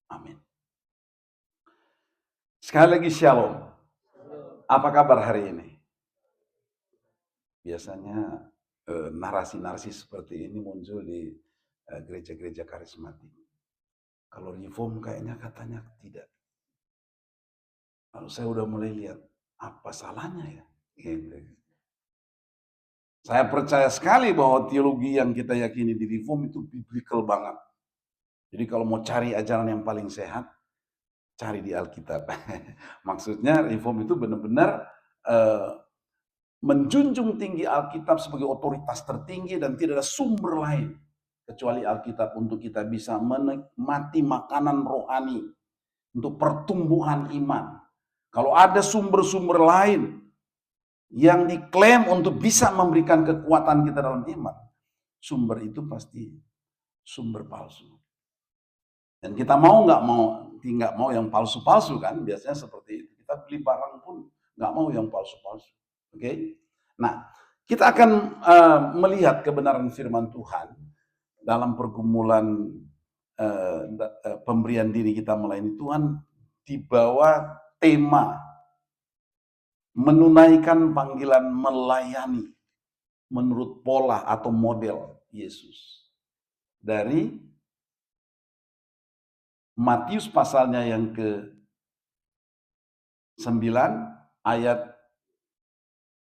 Amin. Sekali lagi shalom. Apa kabar hari ini? Biasanya narasi-narasi seperti ini muncul di gereja-gereja karismatik. Kalau reform kayaknya katanya tidak. Lalu saya udah mulai lihat, apa salahnya ya? Gitu. Saya percaya sekali bahwa teologi yang kita yakini di reform itu biblical banget. Jadi kalau mau cari ajaran yang paling sehat, cari di Alkitab. Maksudnya reform itu benar-benar menjunjung tinggi Alkitab sebagai otoritas tertinggi dan tidak ada sumber lain kecuali Alkitab untuk kita bisa menikmati makanan rohani untuk pertumbuhan iman. Kalau ada sumber-sumber lain yang diklaim untuk bisa memberikan kekuatan kita dalam iman, sumber itu pasti sumber palsu. Dan kita mau nggak mau yang palsu-palsu kan, biasanya seperti itu. Kita beli barang pun nggak mau yang palsu-palsu. Oke? Nah, kita akan melihat kebenaran firman Tuhan dalam pergumulan pemberian diri kita melayani Tuhan di bawah tema menunaikan panggilan melayani menurut pola atau model Yesus. Dari Matius pasalnya yang ke-9 ayat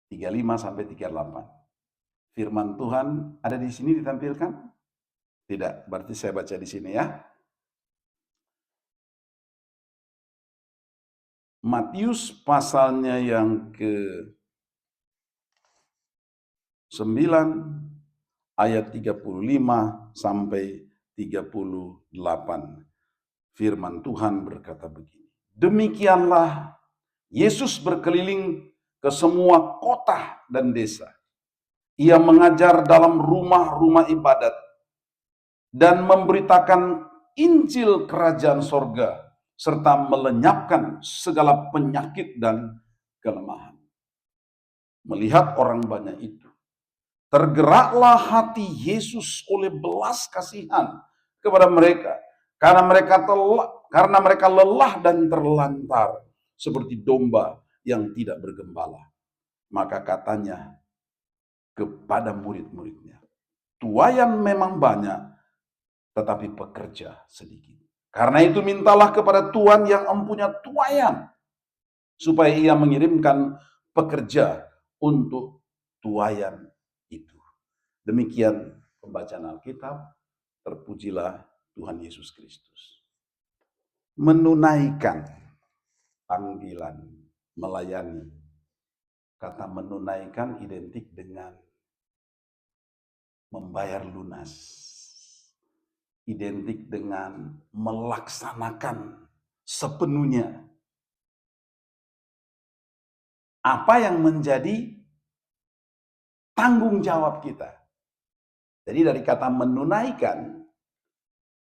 35 sampai 38. Firman Tuhan ada di sini ditampilkan? Tidak, berarti saya baca di sini ya. Matius pasalnya yang ke-9 ayat 35 sampai 38. Firman Tuhan berkata begini. Demikianlah Yesus berkeliling ke semua kota dan desa. Ia mengajar dalam rumah-rumah ibadat dan memberitakan Injil kerajaan sorga serta melenyapkan segala penyakit dan kelemahan. Melihat orang banyak itu, tergeraklah hati Yesus oleh belas kasihan kepada mereka karena mereka lelah dan terlantar seperti domba yang tidak bergembala. Maka katanya kepada murid-muridnya, tuaian memang banyak, tetapi pekerja sedikit. Karena itu mintalah kepada Tuhan yang empunya tuaian, supaya ia mengirimkan pekerja untuk tuaian itu. Demikian pembacaan Alkitab, terpujilah Tuhan Yesus Kristus. Menunaikan panggilan melayani. Kata menunaikan identik dengan membayar lunas. Identik dengan melaksanakan sepenuhnya apa yang menjadi tanggung jawab kita. Jadi dari kata menunaikan,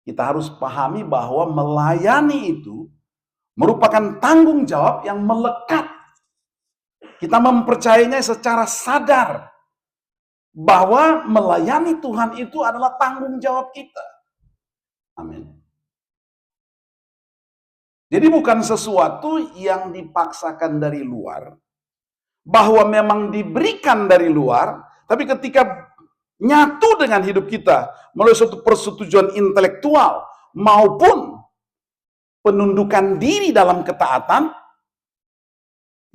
kita harus pahami bahwa melayani itu merupakan tanggung jawab yang melekat. Kita mempercayainya secara sadar bahwa melayani Tuhan itu adalah tanggung jawab kita. Amin. Jadi bukan sesuatu yang dipaksakan dari luar, bahwa memang diberikan dari luar, tapi ketika nyatu dengan hidup kita melalui suatu persetujuan intelektual maupun penundukan diri dalam ketaatan,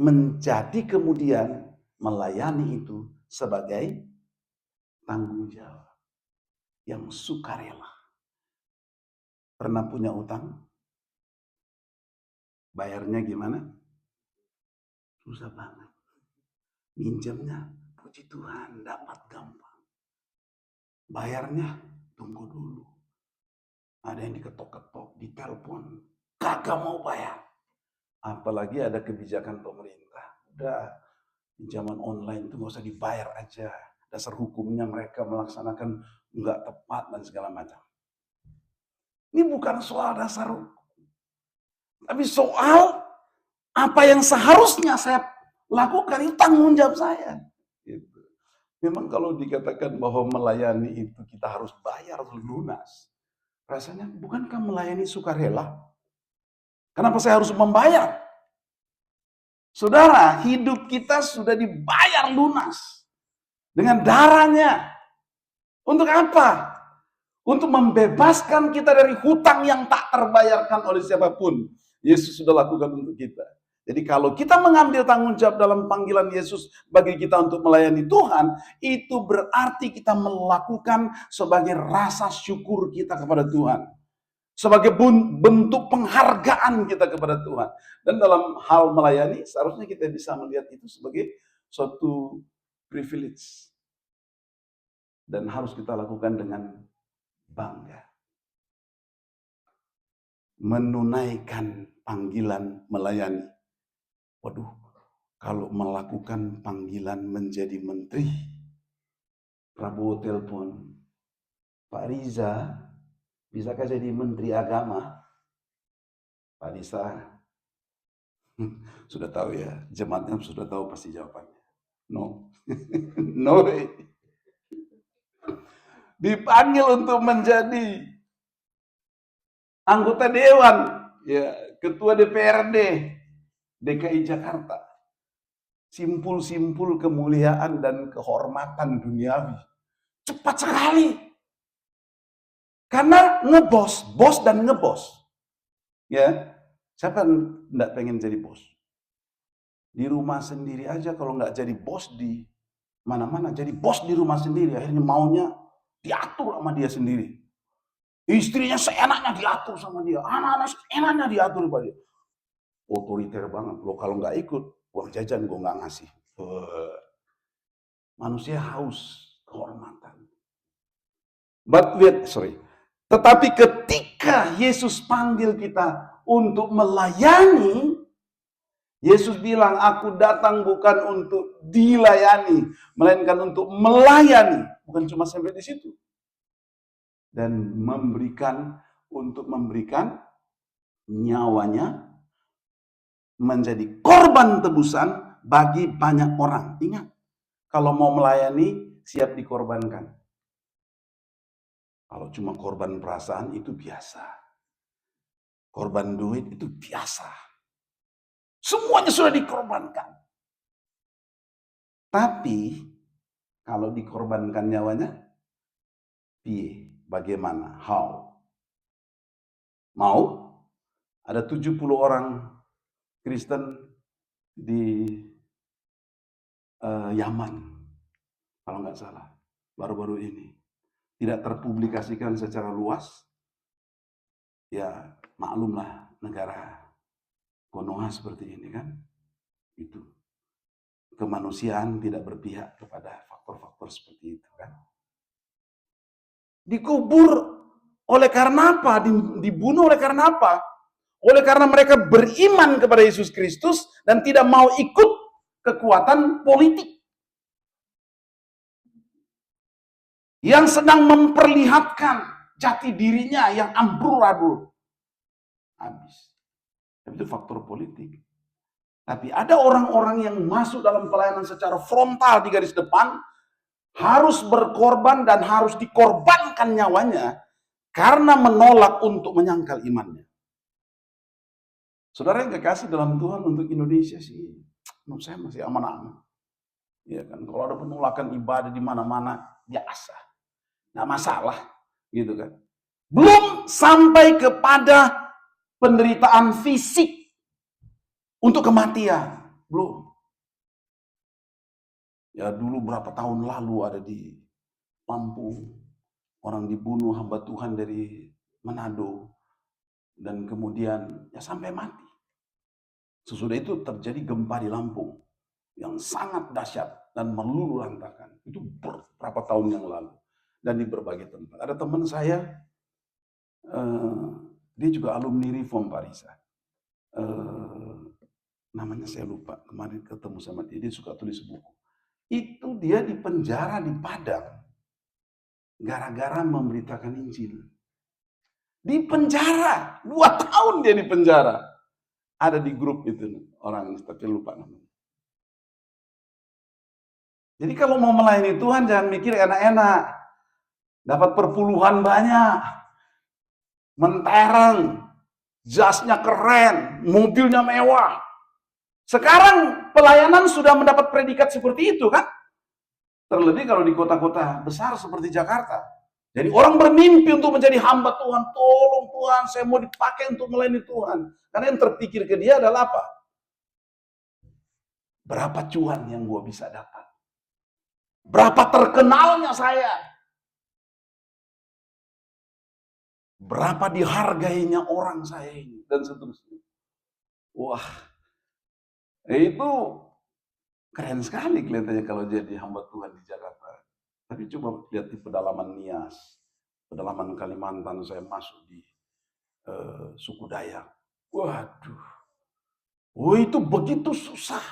menjadi kemudian melayani itu sebagai tanggung jawab yang sukarela. Pernah punya utang? Bayarnya gimana? Susah banget. Minjemnya, puji Tuhan, dapat gampang. Bayarnya, tunggu dulu. Ada yang diketok-ketok, ditelepon, kagak mau bayar. Apalagi ada kebijakan pemerintah. Udah, pinjaman online itu nggak usah dibayar aja. Dasar hukumnya mereka melaksanakan nggak tepat dan segala macam. Ini bukan soal dasar hukum, tapi soal apa yang seharusnya saya lakukan, itu tanggung jawab saya. Gitu. Memang kalau dikatakan bahwa melayani itu kita harus bayar lunas, rasanya bukankah melayani sukarela? Kenapa saya harus membayar? Saudara, hidup kita sudah dibayar lunas dengan darahnya. Untuk apa? Untuk membebaskan kita dari hutang yang tak terbayarkan oleh siapapun. Yesus sudah lakukan untuk kita. Jadi kalau kita mengambil tanggung jawab dalam panggilan Yesus bagi kita untuk melayani Tuhan, itu berarti kita melakukan sebagai rasa syukur kita kepada Tuhan. Sebagai bentuk penghargaan kita kepada Tuhan. Dan dalam hal melayani, seharusnya kita bisa melihat itu sebagai suatu privilege. Dan harus kita lakukan dengan bangga. Menunaikan panggilan melayani. Waduh, kalau melakukan panggilan menjadi menteri, Prabowo telepon, Pak Riza, bisakah jadi menteri agama? Pak Riza, sudah tahu ya, jemaatnya sudah tahu pasti jawabannya. No. No way. Dipanggil untuk menjadi anggota dewan, ya, ketua DPRD DKI Jakarta. Simpul-simpul kemuliaan dan kehormatan duniawi. Cepat sekali. Karena ngebos, bos dan ngebos. Ya, siapa enggak pengen jadi bos? Di rumah sendiri aja kalau nggak jadi bos di mana-mana, jadi bos di rumah sendiri, akhirnya maunya diatur sama dia sendiri. Istrinya seenaknya diatur sama dia, anak-anak seenaknya diatur sama dia. Otoriter banget. Lo kalau nggak ikut, uang jajan gue nggak ngasih. Manusia haus kehormatan. Tetapi ketika Yesus panggil kita untuk melayani, Yesus bilang, aku datang bukan untuk dilayani, melainkan untuk melayani. Bukan cuma sampai di situ. Dan untuk memberikan nyawanya menjadi korban tebusan bagi banyak orang. Ingat, kalau mau melayani, siap dikorbankan. Kalau cuma korban perasaan itu biasa. Korban duit itu biasa. Semuanya sudah dikorbankan. Tapi kalau dikorbankan nyawanya, bagaimana? How? Mau? Ada 70 orang Kristen di Yaman, kalau nggak salah, baru-baru ini. Tidak terpublikasikan secara luas, ya maklumlah negara Konoha seperti ini kan, itu kemanusiaan tidak berpihak kepada faktor-faktor seperti itu kan. Dikubur oleh karena apa? Dibunuh oleh karena apa? Oleh karena mereka beriman kepada Yesus Kristus dan tidak mau ikut kekuatan politik yang sedang memperlihatkan jati dirinya yang amburadul. Habis. Itu faktor politik. Tapi ada orang-orang yang masuk dalam pelayanan secara frontal di garis depan, harus berkorban dan harus dikorbankan nyawanya karena menolak untuk menyangkal imannya. Saudara yang kekasih dalam Tuhan, untuk Indonesia sih, menurut saya masih aman-aman. Ya kan, kalau ada penolakan ibadah di mana-mana, biasa. Nggak masalah, gitu kan. Belum sampai kepada penderitaan fisik untuk kematian, belum. Ya dulu berapa tahun lalu ada di Lampung, orang dibunuh hamba Tuhan dari Manado, dan kemudian ya sampai mati. Sesudah itu terjadi gempa di Lampung yang sangat dahsyat dan meluluhlantakan. Itu berapa tahun yang lalu. Dan di berbagai tempat. Ada teman saya, dia juga alumni Reform Pak Riza. Namanya saya lupa, kemarin ketemu sama dia, dia suka tulis buku. Itu dia di penjara di Padang, gara-gara memberitakan Injil. Di penjara, 2 tahun dia di penjara. Ada di grup itu orang, tapi lupa namanya. Jadi kalau mau melayani Tuhan jangan mikir enak-enak, dapat perpuluhan banyak, mentereng, Jasnya keren, mobilnya mewah. Sekarang pelayanan sudah mendapat predikat seperti itu kan? Terlebih kalau di kota-kota besar seperti Jakarta. Jadi orang bermimpi untuk menjadi hamba Tuhan. Tolong Tuhan, saya mau dipakai untuk melayani Tuhan. Karena yang terpikir ke dia adalah apa? Berapa cuan yang gue bisa dapat? Berapa terkenalnya saya? Berapa dihargainya orang saya ini? Dan seterusnya. Wah, itu keren sekali kelihatannya kalau jadi hamba Tuhan di Jakarta. Tapi coba lihat di pedalaman Nias, pedalaman Kalimantan, saya masuk di suku Dayak. Waduh, itu begitu susah.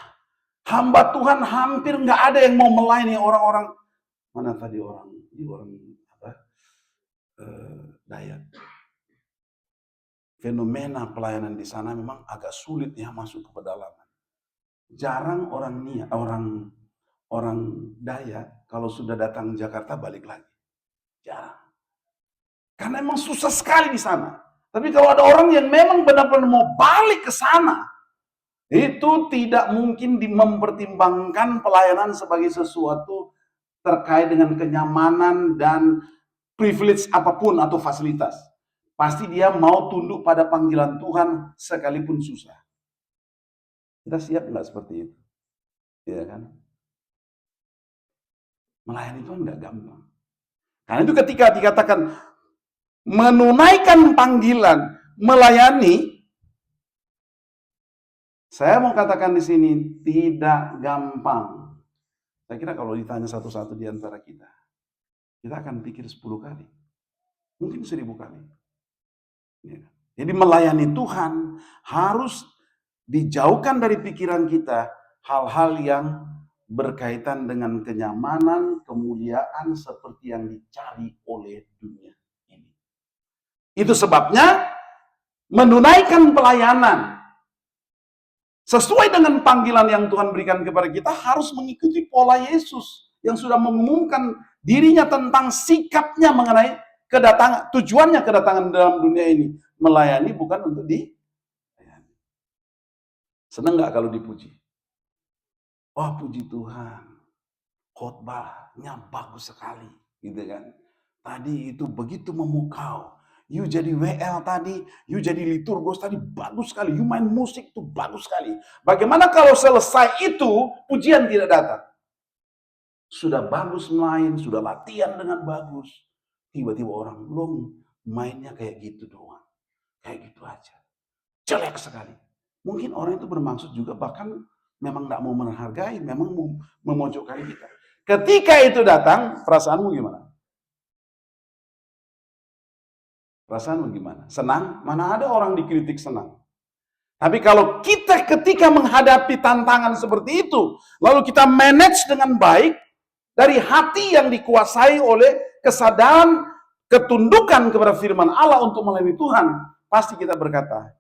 Hamba Tuhan hampir nggak ada yang mau melayani orang-orang. Mana tadi orang apa? Dayak. Fenomena pelayanan di sana memang agak sulit ya masuk ke pedalaman. Jarang orang Dayak kalau sudah datang Jakarta balik lagi. Jarang. Karena memang susah sekali di sana. Tapi kalau ada orang yang memang benar-benar mau balik ke sana, itu tidak mungkin mempertimbangkan pelayanan sebagai sesuatu terkait dengan kenyamanan dan privilege apapun atau fasilitas. Pasti dia mau tunduk pada panggilan Tuhan sekalipun susah. Kita siap nggak seperti itu? Ya kan? Melayani Tuhan nggak gampang. Karena itu ketika dikatakan menunaikan panggilan, melayani, saya mau katakan di sini tidak gampang. Saya kira kalau ditanya satu-satu di antara kita akan pikir 10 kali, mungkin 1000 kali. Ya. Jadi melayani Tuhan harus dijauhkan dari pikiran kita hal-hal yang berkaitan dengan kenyamanan, kemuliaan seperti yang dicari oleh dunia ini. Itu sebabnya menunaikan pelayanan sesuai dengan panggilan yang Tuhan berikan kepada kita harus mengikuti pola Yesus yang sudah mengumumkan dirinya tentang sikapnya mengenai kedatangan, tujuannya kedatangan dalam dunia ini. Melayani bukan untuk dilayani. Senang nggak kalau dipuji? Wah, puji Tuhan, khotbahnya bagus sekali, gitu kan? Tadi itu begitu memukau. You jadi WL tadi, you jadi liturgos tadi bagus sekali. You main musik tuh bagus sekali. Bagaimana kalau selesai itu pujian tidak datang? Sudah bagus main, sudah latihan dengan bagus. Tiba-tiba orang belum mainnya kayak gitu doang. Kayak gitu aja. Jelek sekali. Mungkin orang itu bermaksud juga bahkan memang nggak mau menghargai, memang mau memojokkan kita. Ketika itu datang, perasaanmu gimana? Perasaanmu gimana? Senang? Mana ada orang dikritik senang? Tapi kalau kita ketika menghadapi tantangan seperti itu, lalu kita manage dengan baik, dari hati yang dikuasai oleh kesadaran, ketundukan kepada firman Allah untuk melayani Tuhan, pasti kita berkata,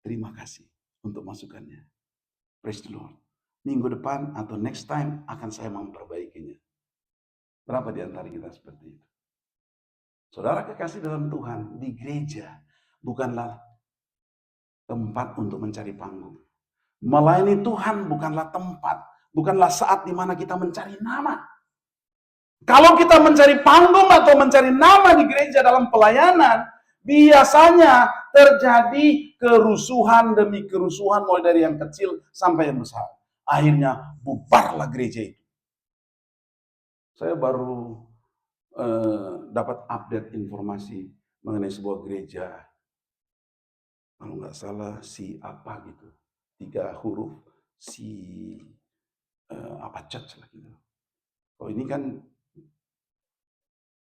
terima kasih untuk masukannya. Praise the Lord. Minggu depan atau next time akan saya memperbaikinya. Berapa di antara kita seperti itu? Saudara kekasih dalam Tuhan, di gereja bukanlah tempat untuk mencari panggung. Melayani Tuhan bukanlah tempat, bukanlah saat di mana kita mencari nama. Kalau kita mencari panggung atau mencari nama di gereja dalam pelayanan, biasanya terjadi kerusuhan demi kerusuhan mulai dari yang kecil sampai yang besar. Akhirnya bubarlah gereja itu. Saya baru dapat update informasi mengenai sebuah gereja, kalau nggak salah si apa gitu, 3 huruf si apa church lah gitu. Oh ini kan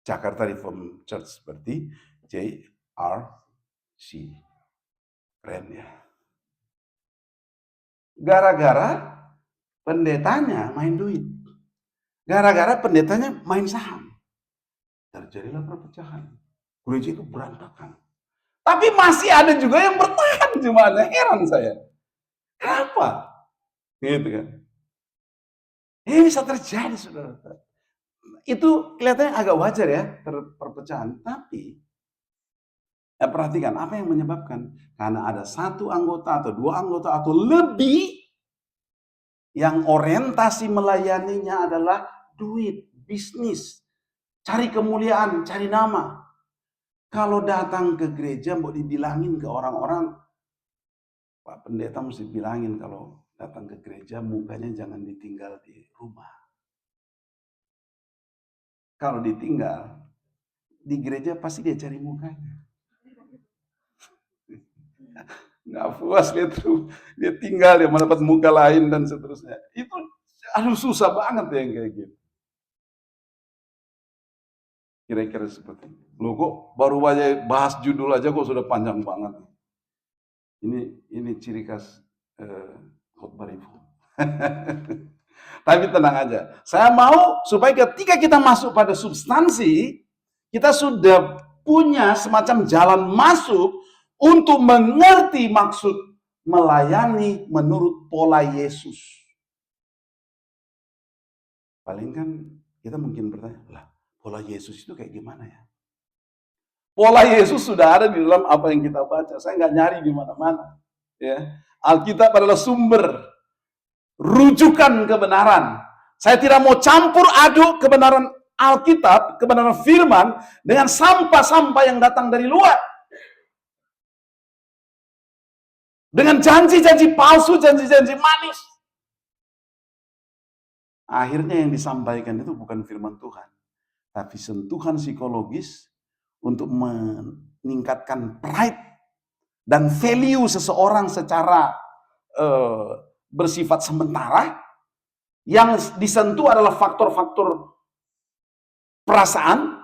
Jakarta Reform Church berarti JRC, keren ya. Gara-gara pendetanya main duit, gara-gara pendetanya main saham, terjadilah perpecahan. Gereja itu berantakan. Tapi masih ada juga yang bertahan, cuma heran saya. Kenapa? Gitu kan. Ini bisa terjadi, saudara. Itu kelihatannya agak wajar ya, perpecahan. Tapi Perhatikan, apa yang menyebabkan? Karena ada satu anggota atau dua anggota atau lebih yang orientasi melayaninya adalah duit, bisnis, cari kemuliaan, cari nama. Kalau datang ke gereja mau dibilangin ke orang-orang, Pak Pendeta mesti bilangin kalau datang ke gereja mukanya jangan ditinggal di rumah. Kalau ditinggal di gereja pasti dia cari mukanya. Nggak puas dia tinggal, dia mendapat muka lain dan seterusnya. Itu susah banget ya yang kayak gitu. Kira-kira seperti itu. Loh kok baru aja bahas judul aja kok sudah panjang banget. Ini ciri khas khotbah reform. Tapi tenang aja. Saya mau supaya ketika kita masuk pada substansi, kita sudah punya semacam jalan masuk untuk mengerti maksud melayani menurut pola Yesus. Paling kan kita mungkin bertanya, lah pola Yesus itu kayak gimana ya? Pola Yesus sudah ada di dalam apa yang kita baca. Saya nggak nyari di mana-mana. Ya, Alkitab adalah sumber rujukan kebenaran. Saya tidak mau campur aduk kebenaran Alkitab, kebenaran firman dengan sampah-sampah yang datang dari luar. Dengan janji-janji palsu, janji-janji manis. Akhirnya yang disampaikan itu bukan firman Tuhan, tapi sentuhan psikologis untuk meningkatkan pride dan value seseorang secara bersifat sementara. Yang disentuh adalah faktor-faktor perasaan,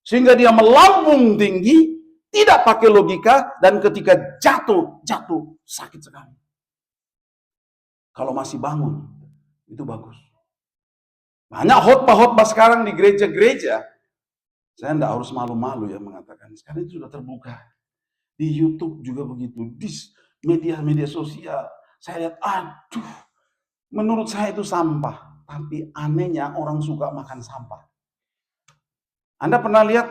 sehingga dia melambung tinggi, tidak pakai logika, dan ketika jatuh sakit sekali. Kalau masih bangun, itu bagus. Banyak khotbah-khotbah sekarang di gereja-gereja, saya tidak harus malu-malu ya mengatakan, sekarang itu sudah terbuka. Di YouTube juga begitu, di media-media sosial, saya lihat, aduh, menurut saya itu sampah. Tapi anehnya orang suka makan sampah. Anda pernah lihat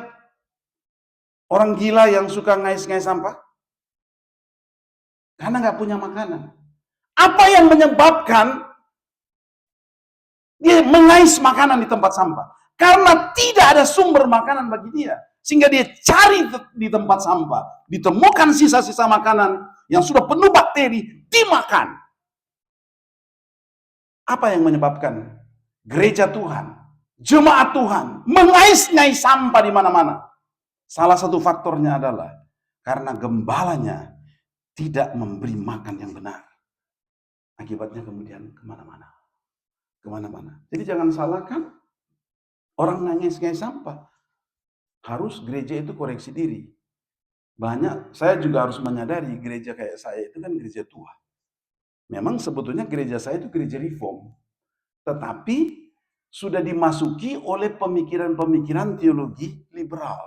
orang gila yang suka ngais-ngais sampah? Karena nggak punya makanan. Apa yang menyebabkan dia mengais makanan di tempat sampah? Karena tidak ada sumber makanan bagi dia. Sehingga dia cari di tempat sampah. Ditemukan sisa-sisa makanan yang sudah penuh bakteri, dimakan. Apa yang menyebabkan gereja Tuhan, jemaat Tuhan, mengais-ngais sampah di mana-mana? Salah satu faktornya adalah karena gembalanya tidak memberi makan yang benar. Akibatnya kemudian kemana-mana. Jadi jangan salahkan orang ngais-ngais sampah. Harus gereja itu koreksi diri. Banyak, saya juga harus menyadari gereja kayak saya itu kan gereja tua. Memang sebetulnya gereja saya itu gereja reform. Tetapi sudah dimasuki oleh pemikiran-pemikiran teologi liberal.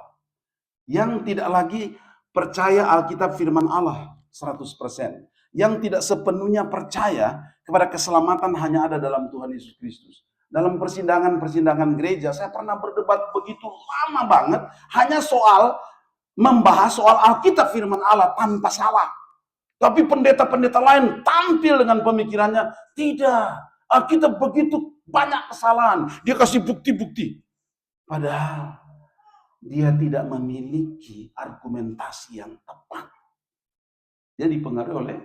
Yang tidak lagi percaya Alkitab firman Allah 100%. Yang tidak sepenuhnya percaya kepada keselamatan hanya ada dalam Tuhan Yesus Kristus. Dalam persidangan-persidangan gereja, saya pernah berdebat begitu lama banget, hanya membahas soal Alkitab firman Allah tanpa salah. Tapi pendeta-pendeta lain tampil dengan pemikirannya, tidak, Alkitab begitu banyak kesalahan, dia kasih bukti-bukti. Padahal dia tidak memiliki argumentasi yang tepat. Dia dipengaruhi oleh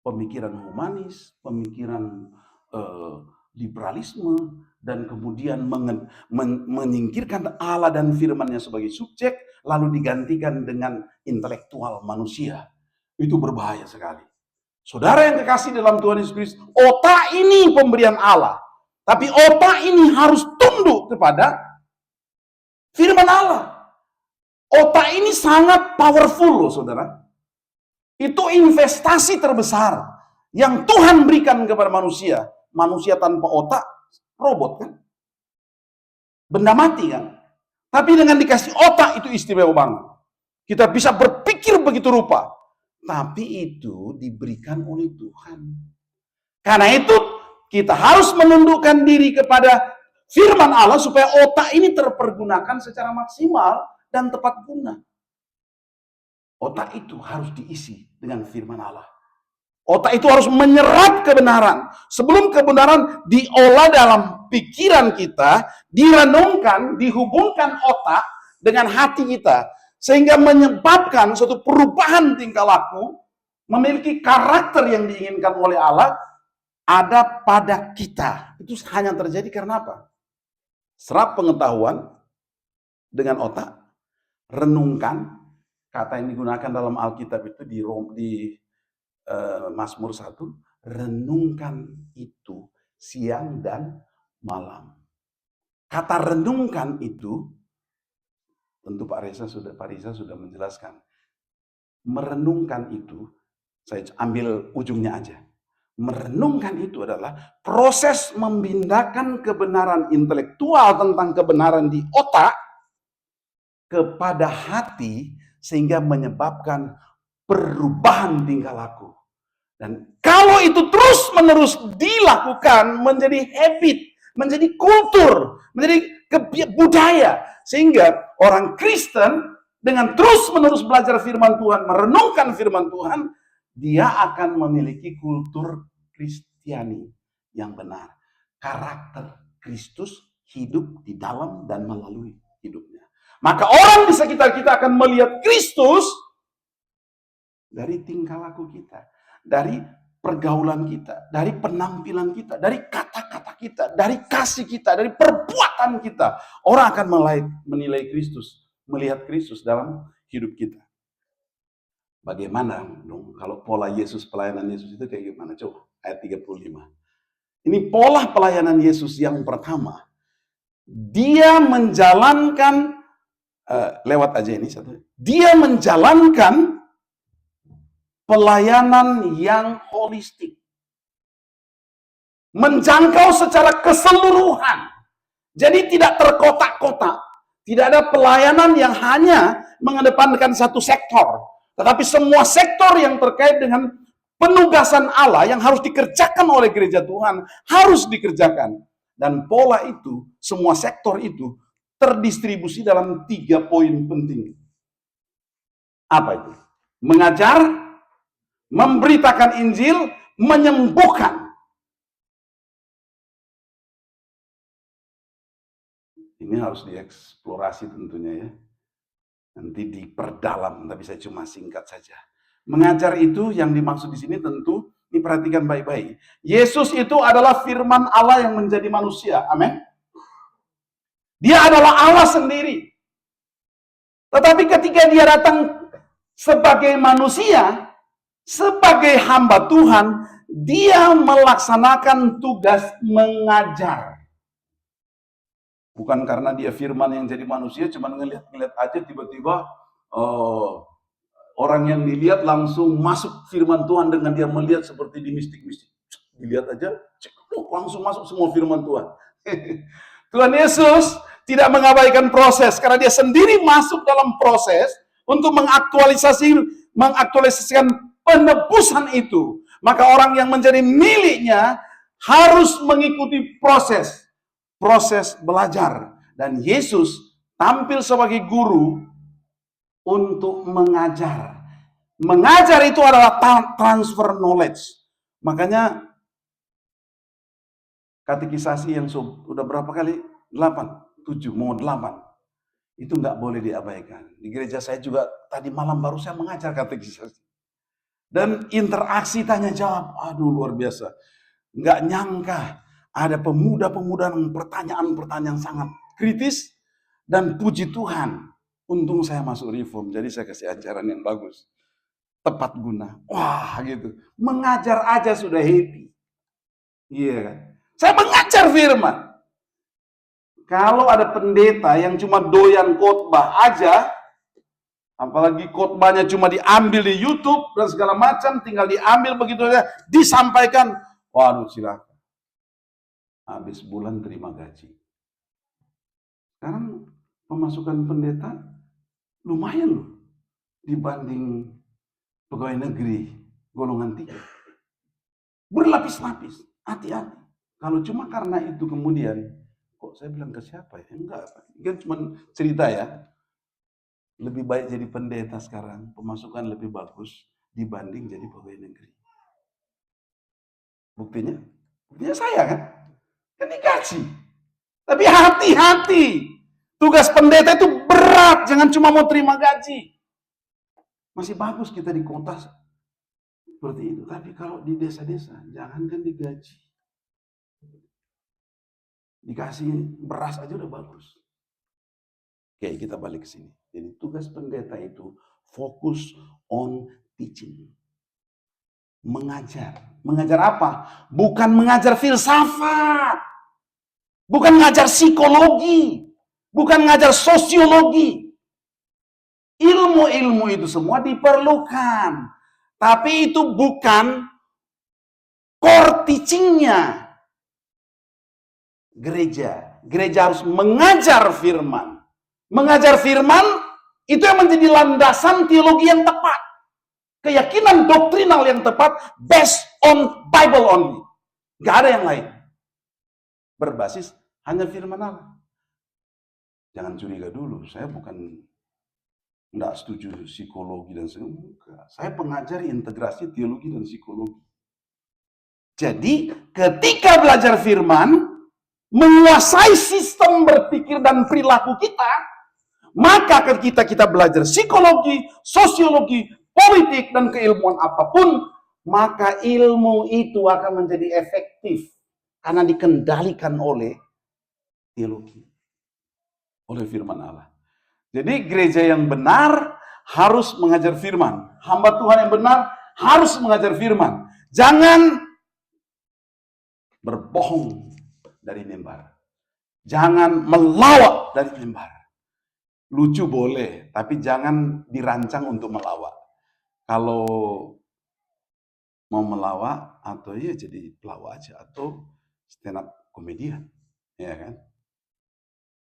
pemikiran humanis, pemikiran liberalisme, dan kemudian menyingkirkan Allah dan firman-Nya sebagai subjek, lalu digantikan dengan intelektual manusia. Itu berbahaya sekali. Saudara yang kekasih dalam Tuhan Yesus Kristus, otak ini pemberian Allah. Tapi otak ini harus tunduk kepada firman Allah. Otak ini sangat powerful loh saudara. Itu investasi terbesar yang Tuhan berikan kepada manusia. Manusia tanpa otak, robot kan? Benda mati kan? Tapi dengan dikasih otak itu istimewa banget. Kita bisa berpikir begitu rupa. Tapi itu diberikan oleh Tuhan. Karena itu kita harus menundukkan diri kepada firman Allah supaya otak ini terpergunakan secara maksimal dan tepat guna. Otak itu harus diisi dengan firman Allah. Otak itu harus menyerap kebenaran. Sebelum kebenaran diolah dalam pikiran kita, direnungkan, dihubungkan otak dengan hati kita. Sehingga menyebabkan suatu perubahan tingkah laku, memiliki karakter yang diinginkan oleh Allah, ada pada kita. Itu hanya terjadi karena apa? Serap pengetahuan dengan otak, renungkan, kata yang digunakan dalam Alkitab itu di Mazmur 1, renungkan itu siang dan malam. Kata renungkan itu, tentu Pak Risa sudah menjelaskan. Merenungkan itu, saya ambil ujungnya aja. Merenungkan itu adalah proses memindahkan kebenaran intelektual tentang kebenaran di otak kepada hati, sehingga menyebabkan perubahan tingkah laku. Dan kalau itu terus-menerus dilakukan, menjadi habit, menjadi kultur, menjadi budaya, sehingga orang Kristen dengan terus-menerus belajar firman Tuhan, merenungkan firman Tuhan, dia akan memiliki kultur Kristiani yang benar. Karakter Kristus hidup di dalam dan melalui hidupnya. Maka orang di sekitar kita akan melihat Kristus dari tingkah laku kita, dari pergaulan kita, dari penampilan kita, dari kata-kata kita, dari kasih kita, dari perbuatan kita. Orang akan menilai Kristus, melihat Kristus dalam hidup kita. Bagaimana dong kalau pola Yesus, pelayanan Yesus itu kayak gimana? Coba ayat 35. Ini pola pelayanan Yesus yang pertama. Dia menjalankan, lewat aja ini satu. Dia menjalankan pelayanan yang holistik. Menjangkau secara keseluruhan. Jadi tidak terkotak-kotak. Tidak ada pelayanan yang hanya mengedepankan satu sektor. Tetapi semua sektor yang terkait dengan penugasan Allah yang harus dikerjakan oleh gereja Tuhan, harus dikerjakan. Dan pola itu, semua sektor itu, terdistribusi dalam 3 poin penting. Apa itu? Mengajar, memberitakan Injil, menyembuhkan. Ini harus dieksplorasi tentunya ya. Nanti diperdalam, tapi saya cuma singkat saja. Mengajar itu yang dimaksud di sini tentu diperhatikan baik-baik. Yesus itu adalah firman Allah yang menjadi manusia. Amin. Dia adalah Allah sendiri. Tetapi ketika dia datang sebagai manusia, sebagai hamba Tuhan, dia melaksanakan tugas mengajar. Bukan karena dia firman yang jadi manusia, cuma ngeliat-ngeliat aja tiba-tiba orang yang dilihat langsung masuk firman Tuhan dengan dia melihat seperti di mistik-mistik. Dilihat aja, langsung masuk semua firman Tuhan. Tuhan Yesus tidak mengabaikan proses, karena dia sendiri masuk dalam proses untuk mengaktualisasikan penebusan itu. Maka orang yang menjadi miliknya harus mengikuti proses belajar. Dan Yesus tampil sebagai guru untuk mengajar. Mengajar itu adalah transfer knowledge. Makanya katekisasi yang sudah berapa kali? 8, 7, mau 8. Itu nggak boleh diabaikan. Di gereja saya juga tadi malam baru saya mengajar katekisasi. Dan interaksi tanya jawab, aduh luar biasa. Nggak nyangka ada pemuda-pemuda dengan pertanyaan-pertanyaan sangat kritis. Dan puji Tuhan, untung saya masuk reform, jadi saya kasih ajaran yang bagus. Tepat guna. Wah gitu. Mengajar aja sudah happy. Iya kan? Saya mengajar firman. Kalau ada pendeta yang cuma doyan khotbah aja, apalagi khotbahnya cuma diambil di YouTube dan segala macam, tinggal diambil begitu saja, disampaikan, waduh silakan. Habis bulan terima gaji. Sekarang pemasukan pendeta lumayan loh dibanding pegawai negeri golongan 3. Berlapis-lapis, hati-hati. Kalau cuma karena itu kemudian, kok saya bilang ke siapa ya? Enggak, kan cuma cerita ya. Lebih baik jadi pendeta sekarang, pemasukan lebih bagus dibanding jadi pegawai negeri. Buktinya? Buktinya saya kan? Kan digaji. Tapi hati-hati. Tugas pendeta itu berat, jangan cuma mau terima gaji. Masih bagus kita di kota seperti itu. Tapi kalau di desa-desa, jangankan digaji. Dikasih beras aja udah bagus. Oke, kita balik ke sini. Jadi tugas pendeta itu fokus on teaching. Mengajar. Mengajar apa? Bukan mengajar filsafat. Bukan mengajar psikologi. Bukan mengajar sosiologi. Ilmu-ilmu itu semua diperlukan. Tapi itu bukan core teachingnya gereja. Gereja harus mengajar firman. Mengajar firman itu yang menjadi landasan teologi yang tepat. Keyakinan doktrinal yang tepat based on Bible only. Gak ada yang lain. Berbasis hanya firman Allah. Jangan curiga dulu, saya bukan enggak setuju psikologi dan sebagainya. Saya pengajar integrasi teologi dan psikologi. Jadi ketika belajar firman, menguasai sistem berpikir dan perilaku kita, maka ketika kita belajar psikologi, sosiologi, politik, dan keilmuan apapun, maka ilmu itu akan menjadi efektif karena dikendalikan oleh teologi, oleh firman Allah. Jadi gereja yang benar harus mengajar firman. Hamba Tuhan yang benar harus mengajar firman. Jangan berbohong dari mimbar. Jangan melawak dari mimbar. Lucu boleh, tapi jangan dirancang untuk melawak. Kalau mau melawak atau ya jadi pelawak aja atau stand up komedian, ya kan?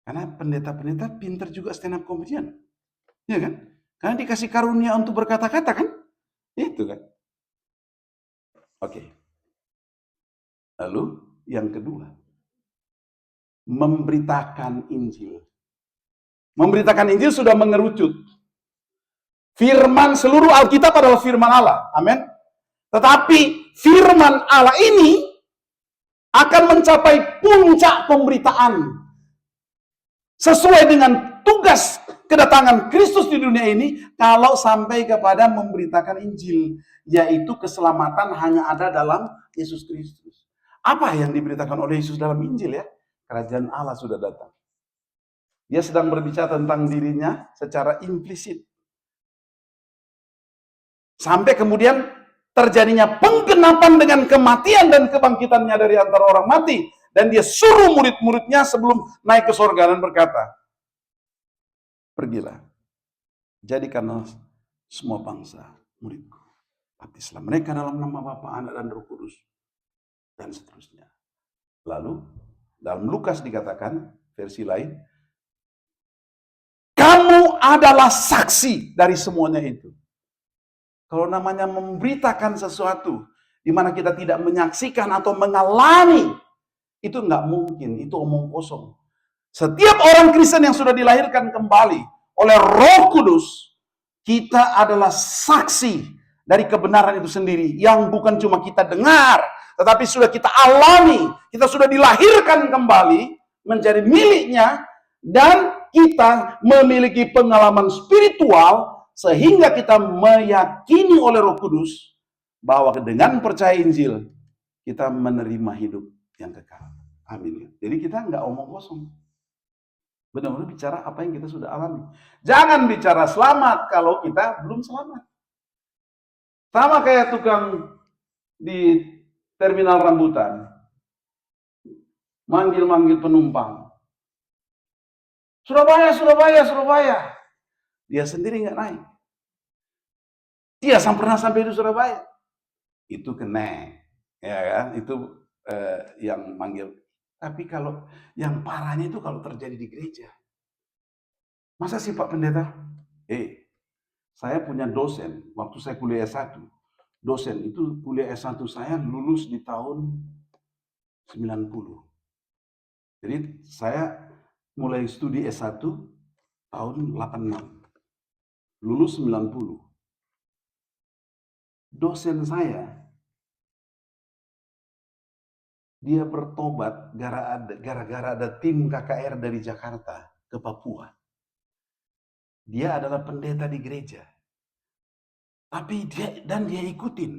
Karena pendeta-pendeta pinter juga stand up komedian, ya kan? Karena dikasih karunia untuk berkata-kata kan? Itu kan? Oke. Lalu yang kedua, memberitakan Injil. Memberitakan Injil sudah mengerucut. Firman seluruh Alkitab adalah firman Allah. Amin. Tetapi firman Allah ini akan mencapai puncak pemberitaan sesuai dengan tugas kedatangan Kristus di dunia ini kalau sampai kepada memberitakan Injil, yaitu keselamatan hanya ada dalam Yesus Kristus. Apa yang diberitakan oleh Yesus dalam Injil ya? Kerajaan Allah sudah datang. Dia sedang berbicara tentang dirinya secara implisit. Sampai kemudian terjadinya penggenapan dengan kematian dan kebangkitannya dari antara orang mati. Dan dia suruh murid-muridnya sebelum naik ke surga dan berkata, pergilah, jadikanlah semua bangsa muridku. Baptislah mereka dalam nama Bapa, Anak, dan Roh Kudus. Dan seterusnya. Lalu, dalam Lukas dikatakan, versi lain, kamu adalah saksi dari semuanya itu. Kalau namanya memberitakan sesuatu, di mana kita tidak menyaksikan atau mengalami, itu nggak mungkin, itu omong kosong. Setiap orang Kristen yang sudah dilahirkan kembali oleh Roh Kudus, kita adalah saksi dari kebenaran itu sendiri, yang bukan cuma kita dengar, tetapi sudah kita alami, kita sudah dilahirkan kembali menjadi miliknya, dan kita memiliki pengalaman spiritual sehingga kita meyakini oleh Roh Kudus bahwa dengan percaya Injil kita menerima hidup yang kekal. Amin. Jadi kita nggak omong kosong. Benar-benar bicara apa yang kita sudah alami. Jangan bicara selamat kalau kita belum selamat. Sama kayak tukang di terminal rambutan. Manggil-manggil penumpang. Surabaya, Surabaya, Surabaya. Dia sendiri nggak naik. Dia pernah sampai di Surabaya. Itu kena. Ya kan? Itu yang manggil. Tapi kalau yang parahnya itu kalau terjadi di gereja. Masa sih Pak Pendeta? Saya punya dosen, waktu saya kuliah S1. Dosen itu kuliah S1 saya lulus di tahun 90. Jadi saya mulai studi S1 tahun 86. lulus 90. Dosen saya, dia bertobat gara-gara ada tim KKR dari Jakarta ke Papua. Dia adalah pendeta di gereja. Tapi dia ikutin.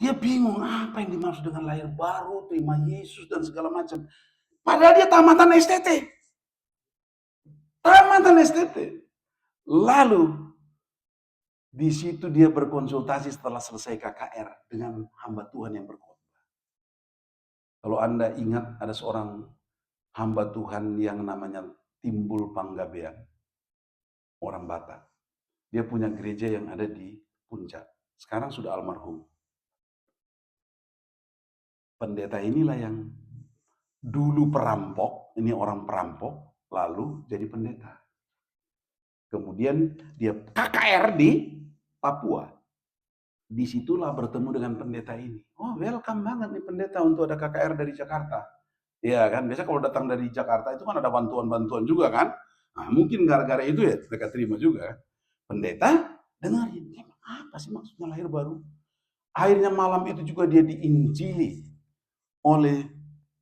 Dia bingung apa yang dimaksud dengan lahir baru, terima Yesus dan segala macam. Padahal dia tamatan STT. Tamatan STT. Lalu di situ dia berkonsultasi setelah selesai KKR dengan hamba Tuhan yang berkhotbah. Kalau Anda ingat ada seorang hamba Tuhan yang namanya Timbul Panggabean, orang Batak. Dia punya gereja yang ada di Puncak. Sekarang sudah almarhum. Pendeta inilah yang dulu perampok, ini orang perampok, lalu jadi pendeta. Kemudian dia KKR di Papua. Disitulah bertemu dengan pendeta ini. Oh, welcome banget nih pendeta untuk ada KKR dari Jakarta. Iya kan, biasa kalau datang dari Jakarta itu kan ada bantuan-bantuan juga kan. Nah, mungkin gara-gara itu ya mereka terima juga. Pendeta dengerin, apa sih maksudnya lahir baru? Akhirnya malam itu juga dia diinjili oleh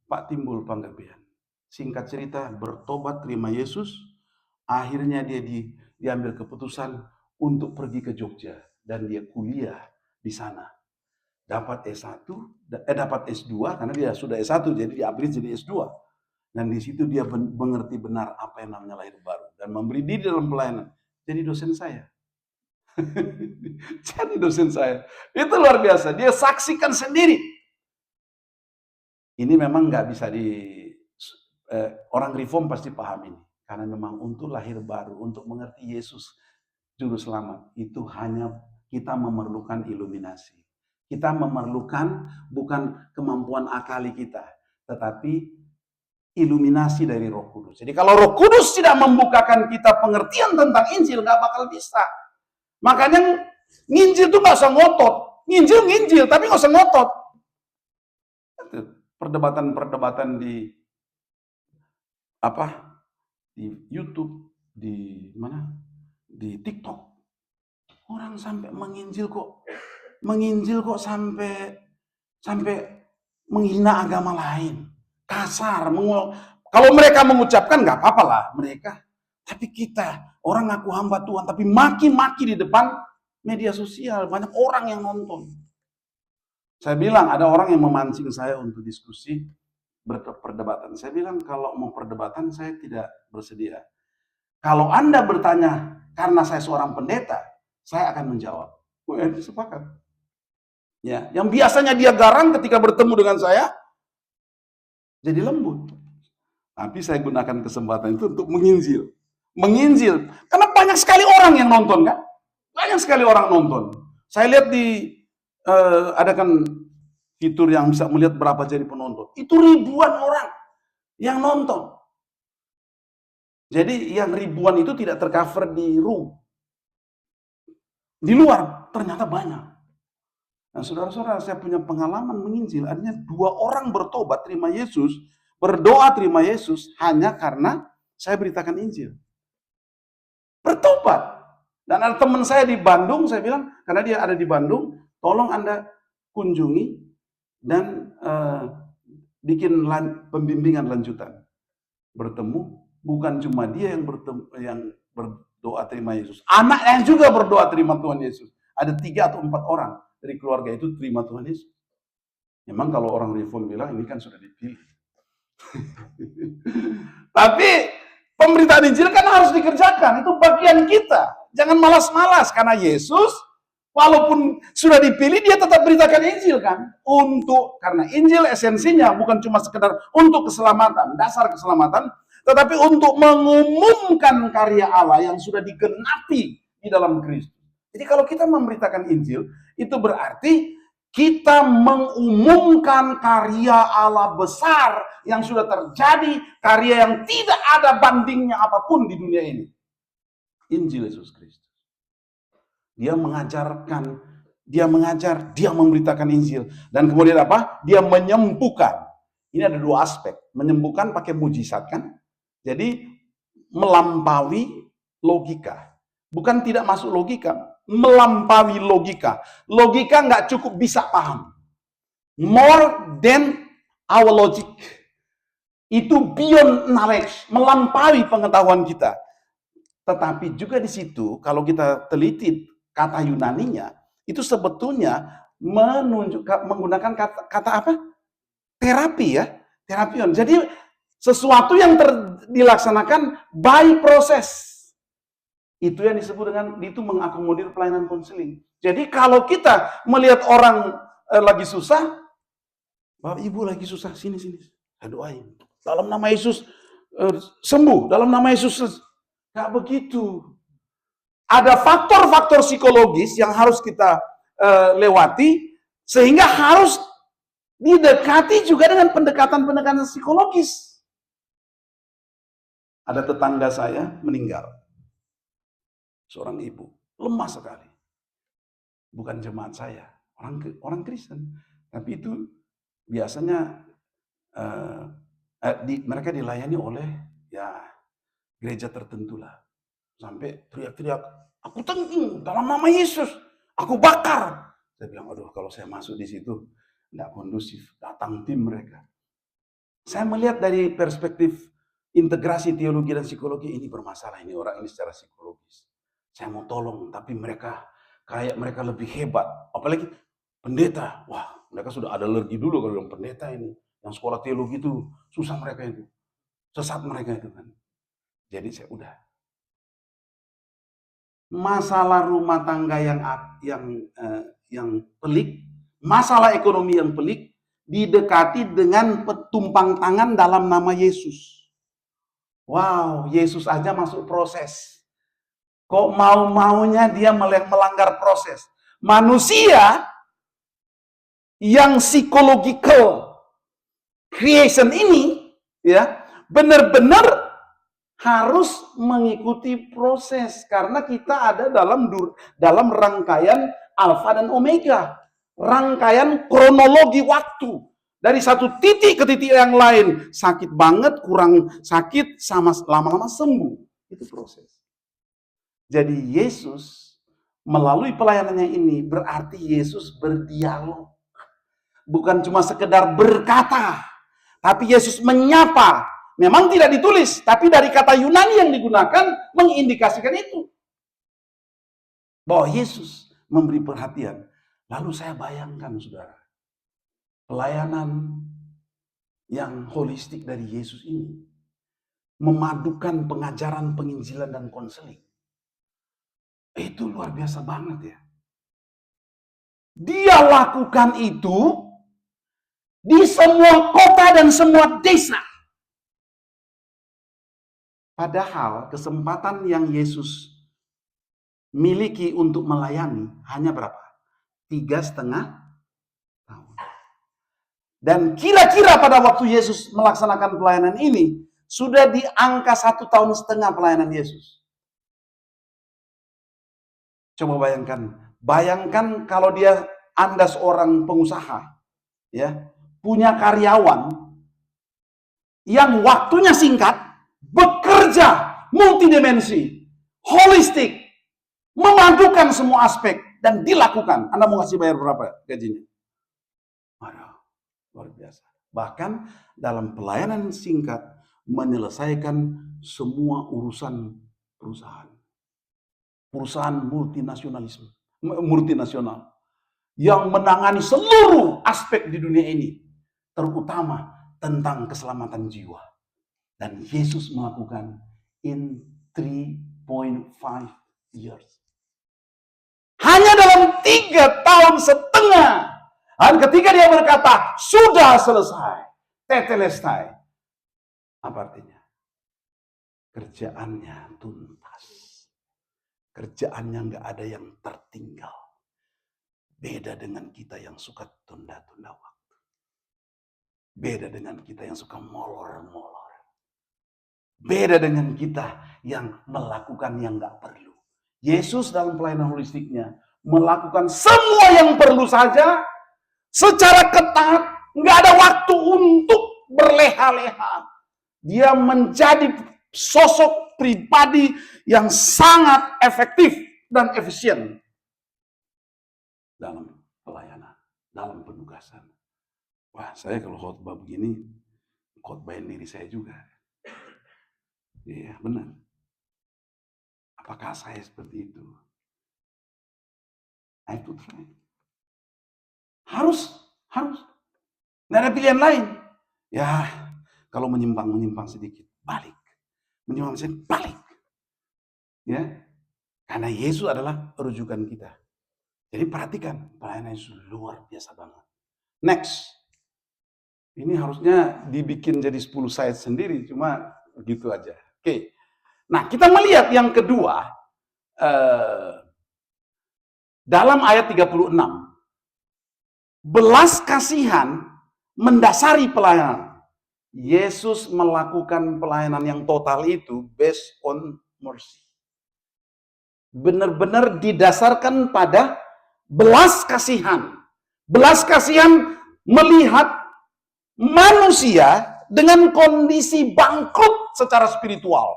Pak Timbul Panggabean. Singkat cerita, bertobat terima Yesus. Akhirnya dia diambil keputusan untuk pergi ke Jogja dan dia kuliah di sana. Dapat S1, dapat S2 karena dia sudah S1 jadi diambil jadi S2. Dan di situ dia mengerti benar apa yang namanya lahir baru dan memberi diri dalam pelayanan. Jadi dosen saya. Jadi dosen saya. Itu luar biasa. Dia saksikan sendiri. Ini memang nggak bisa orang reform pasti paham ini. Karena memang untuk lahir baru, untuk mengerti Yesus Juru Selamat, itu hanya kita memerlukan iluminasi. Kita memerlukan bukan kemampuan akali kita, tetapi iluminasi dari Roh Kudus. Jadi kalau Roh Kudus tidak membukakan kita pengertian tentang Injil, nggak bakal bisa. Makanya nginjil tuh nggak usah ngotot. Nginjil, tapi nggak usah ngotot. Perdebatan di YouTube, di mana, di TikTok, orang sampai menginjil kok sampai menghina agama lain, kasar, kalau mereka mengucapkan nggak apa-apa lah mereka, tapi kita orang ngaku hamba Tuhan tapi maki-maki di depan media sosial, banyak orang yang nonton. Saya bilang ada orang yang memancing saya untuk diskusi perdebatan. Saya bilang kalau mau perdebatan saya tidak bersedia. Kalau Anda bertanya karena saya seorang pendeta, saya akan menjawab. Sepakat. Ya, yang biasanya dia garang ketika bertemu dengan saya, jadi lembut. Tapi saya gunakan kesempatan itu untuk menginjil. Menginjil. Karena banyak sekali orang yang nonton kan? Banyak sekali orang nonton. Saya lihat ada kan fitur yang bisa melihat berapa jadi penonton. Itu ribuan orang yang nonton. Jadi yang ribuan itu tidak tercover di room. Di luar ternyata banyak. Nah, saudara-saudara, saya punya pengalaman menginjil. Artinya 2 orang bertobat terima Yesus, berdoa terima Yesus hanya karena saya beritakan Injil. Bertobat. Dan ada teman saya di Bandung, saya bilang, karena dia ada di Bandung, tolong Anda kunjungi dan bikin pembimbingan lanjutan. Bertemu, bukan cuma dia yang berdoa terima Yesus. Anaknya juga berdoa terima Tuhan Yesus. Ada 3 atau 4 orang dari keluarga itu terima Tuhan Yesus. Memang kalau orang reform bilang ini kan sudah dipilih. Tapi pemberitaan Injil kan harus dikerjakan. Itu bagian kita. Jangan malas-malas karena Yesus walaupun sudah dipilih dia tetap beritakan Injil kan. Karena Injil esensinya bukan cuma sekedar untuk keselamatan, dasar keselamatan, tetapi untuk mengumumkan karya Allah yang sudah digenapi di dalam Kristus. Jadi kalau kita memberitakan Injil, itu berarti kita mengumumkan karya Allah besar yang sudah terjadi, karya yang tidak ada bandingnya apapun di dunia ini. Injil Yesus Kristus. Dia mengajarkan, dia mengajar, dia memberitakan Injil. Dan kemudian apa? Dia menyembuhkan. Ini ada 2 aspek. Menyembuhkan pakai mujizat kan? Jadi melampaui logika. Bukan tidak masuk logika, melampaui logika. Logika nggak cukup bisa paham. More than our logic. Itu beyond knowledge, melampaui pengetahuan kita. Tetapi juga di situ, kalau kita teliti kata Yunaninya, itu sebetulnya menggunakan kata apa? Terapi ya, terapion. Jadi sesuatu yang dilaksanakan by proses. Itu yang disebut dengan, itu mengakomodir pelayanan konseling. Jadi kalau kita melihat orang lagi susah, Bapak Ibu lagi susah, sini, saya doain. Dalam nama Yesus sembuh, dalam nama Yesus. Gak begitu. Ada faktor-faktor psikologis yang harus kita lewati, sehingga harus didekati juga dengan pendekatan-pendekatan psikologis. Ada tetangga saya meninggal. Seorang ibu, lemah sekali. Bukan jemaat saya, orang Kristen. Tapi itu biasanya mereka dilayani oleh ya gereja tertentu lah. Sampai teriak-teriak, aku tengking dalam nama Yesus, aku bakar. Saya bilang, aduh kalau saya masuk di situ, tidak kondusif. Datang tim mereka. Saya melihat dari perspektif integrasi teologi dan psikologi, ini bermasalah, ini orang ini secara psikologis. Saya mau tolong, tapi mereka lebih hebat. Apalagi pendeta. Wah, mereka sudah ada alergi dulu kalau bilang pendeta ini. Yang sekolah teologi itu susah mereka itu. Sesat mereka itu kan. Jadi saya udah. Masalah rumah tangga yang pelik, masalah ekonomi yang pelik, didekati dengan petumpang tangan dalam nama Yesus. Wow, Yesus aja masuk proses. Kok mau-maunya dia melanggar proses. Manusia yang psychological creation ini ya benar-benar harus mengikuti proses, karena kita ada dalam rangkaian alfa dan omega, rangkaian kronologi waktu dari satu titik ke titik yang lain. Sakit banget, kurang sakit, sama lama-lama sembuh. Itu proses. Jadi Yesus melalui pelayanannya ini berarti Yesus berdialog. Bukan cuma sekedar berkata, tapi Yesus menyapa. Memang tidak ditulis, tapi dari kata Yunani yang digunakan mengindikasikan itu. Bahwa Yesus memberi perhatian. Lalu saya bayangkan, saudara, pelayanan yang holistik dari Yesus ini memadukan pengajaran, penginjilan, dan konseling. Itu luar biasa banget ya. Dia lakukan itu di semua kota dan semua desa. Padahal kesempatan yang Yesus miliki untuk melayani hanya berapa? 3,5 tahun. Dan kira-kira pada waktu Yesus melaksanakan pelayanan ini, sudah di angka 1,5 tahun pelayanan Yesus. Coba bayangkan kalau Anda seorang pengusaha, ya, punya karyawan yang waktunya singkat, bekerja multidimensi, holistik, memadukan semua aspek dan dilakukan. Anda mau kasih bayar berapa gajinya? Aduh, luar biasa. Bahkan dalam pelayanan singkat menyelesaikan semua urusan perusahaan. Perusahaan multinasional yang menangani seluruh aspek di dunia ini, terutama tentang keselamatan jiwa. Dan Yesus melakukan in 3.5 years. Hanya dalam 3,5 tahun. Dan ketika dia berkata, sudah selesai, tetelestai. Apa artinya? Kerjaannya tuntas. Kerjaannya nggak ada yang tertinggal. Beda dengan kita yang suka tunda-tunda waktu. Beda dengan kita yang suka molor-molor. Beda dengan kita yang melakukan yang nggak perlu. Yesus dalam pelayanan holistiknya melakukan semua yang perlu saja secara ketat. Nggak ada waktu untuk berleha-leha. Dia menjadi sosok pribadi yang sangat efektif dan efisien dalam pelayanan, dalam penugasan. Wah, saya kalau khotbah begini, khotbahin diri saya juga. Iya, benar. Apakah saya seperti itu? I have to try. Harus. Nggak ada pilihan lain. Ya, kalau menyimpang sedikit, balik. Menyimpang sedikit, balik. Ya, karena Yesus adalah rujukan kita. Jadi perhatikan, pelayanan Yesus luar biasa banget. Next. Ini harusnya dibikin jadi 10 slide sendiri, cuma begitu aja. Oke. Nah, kita melihat yang kedua, dalam ayat 36. Belas kasihan mendasari pelayanan. Yesus melakukan pelayanan yang total itu based on mercy. Benar-benar didasarkan pada belas kasihan. Belas kasihan melihat manusia dengan kondisi bangkrut secara spiritual.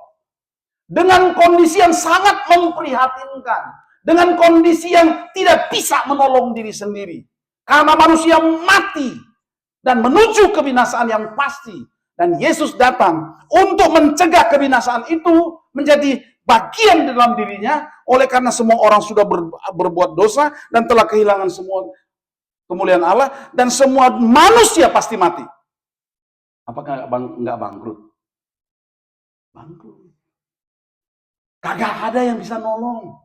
Dengan kondisi yang sangat memprihatinkan. Dengan kondisi yang tidak bisa menolong diri sendiri. Karena manusia mati dan menuju kebinasaan yang pasti. Dan Yesus datang untuk mencegah kebinasaan itu menjadi bagian dalam dirinya. Oleh karena semua orang sudah berbuat dosa dan telah kehilangan semua kemuliaan Allah. Dan semua manusia pasti mati. Apakah nggak bangkrut? Bangkrut. Kagak ada yang bisa nolong.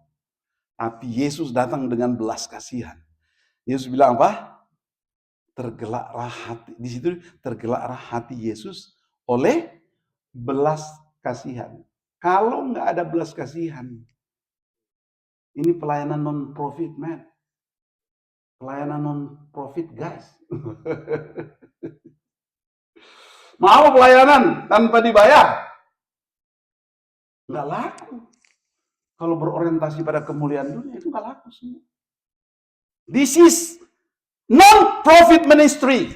Tapi Yesus datang dengan belas kasihan. Yesus bilang apa? Tergelaklah hati, di situ tergelaklah hati Yesus oleh belas kasihan. Kalau nggak ada belas kasihan, ini pelayanan non-profit, man. Pelayanan non-profit, guys. Mau pelayanan tanpa dibayar? Nggak laku. Kalau berorientasi pada kemuliaan dunia, itu nggak laku semua. This is non-profit ministry.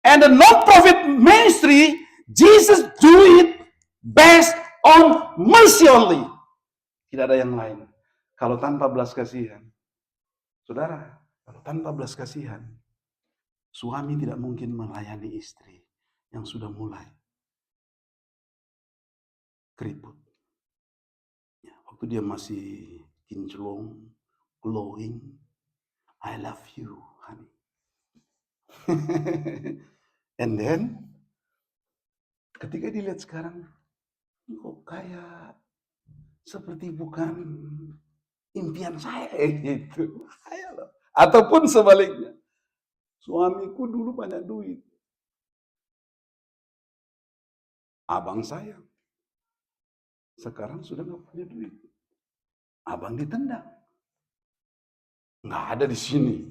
And the non-profit ministry, Jesus do it based on mercy only. Tidak ada yang lain. Kalau tanpa belas kasihan, saudara, kalau tanpa belas kasihan, suami tidak mungkin melayani istri yang sudah mulai keriput. Ya, waktu dia masih kinclong, glowing, I love you, honey. And then, ketika dilihat sekarang, kok kayak seperti bukan impian saya gitu. Ataupun sebaliknya, suamiku dulu banyak duit. Abang saya sekarang sudah nggak punya duit. Abang ditendang. Nggak ada di sini.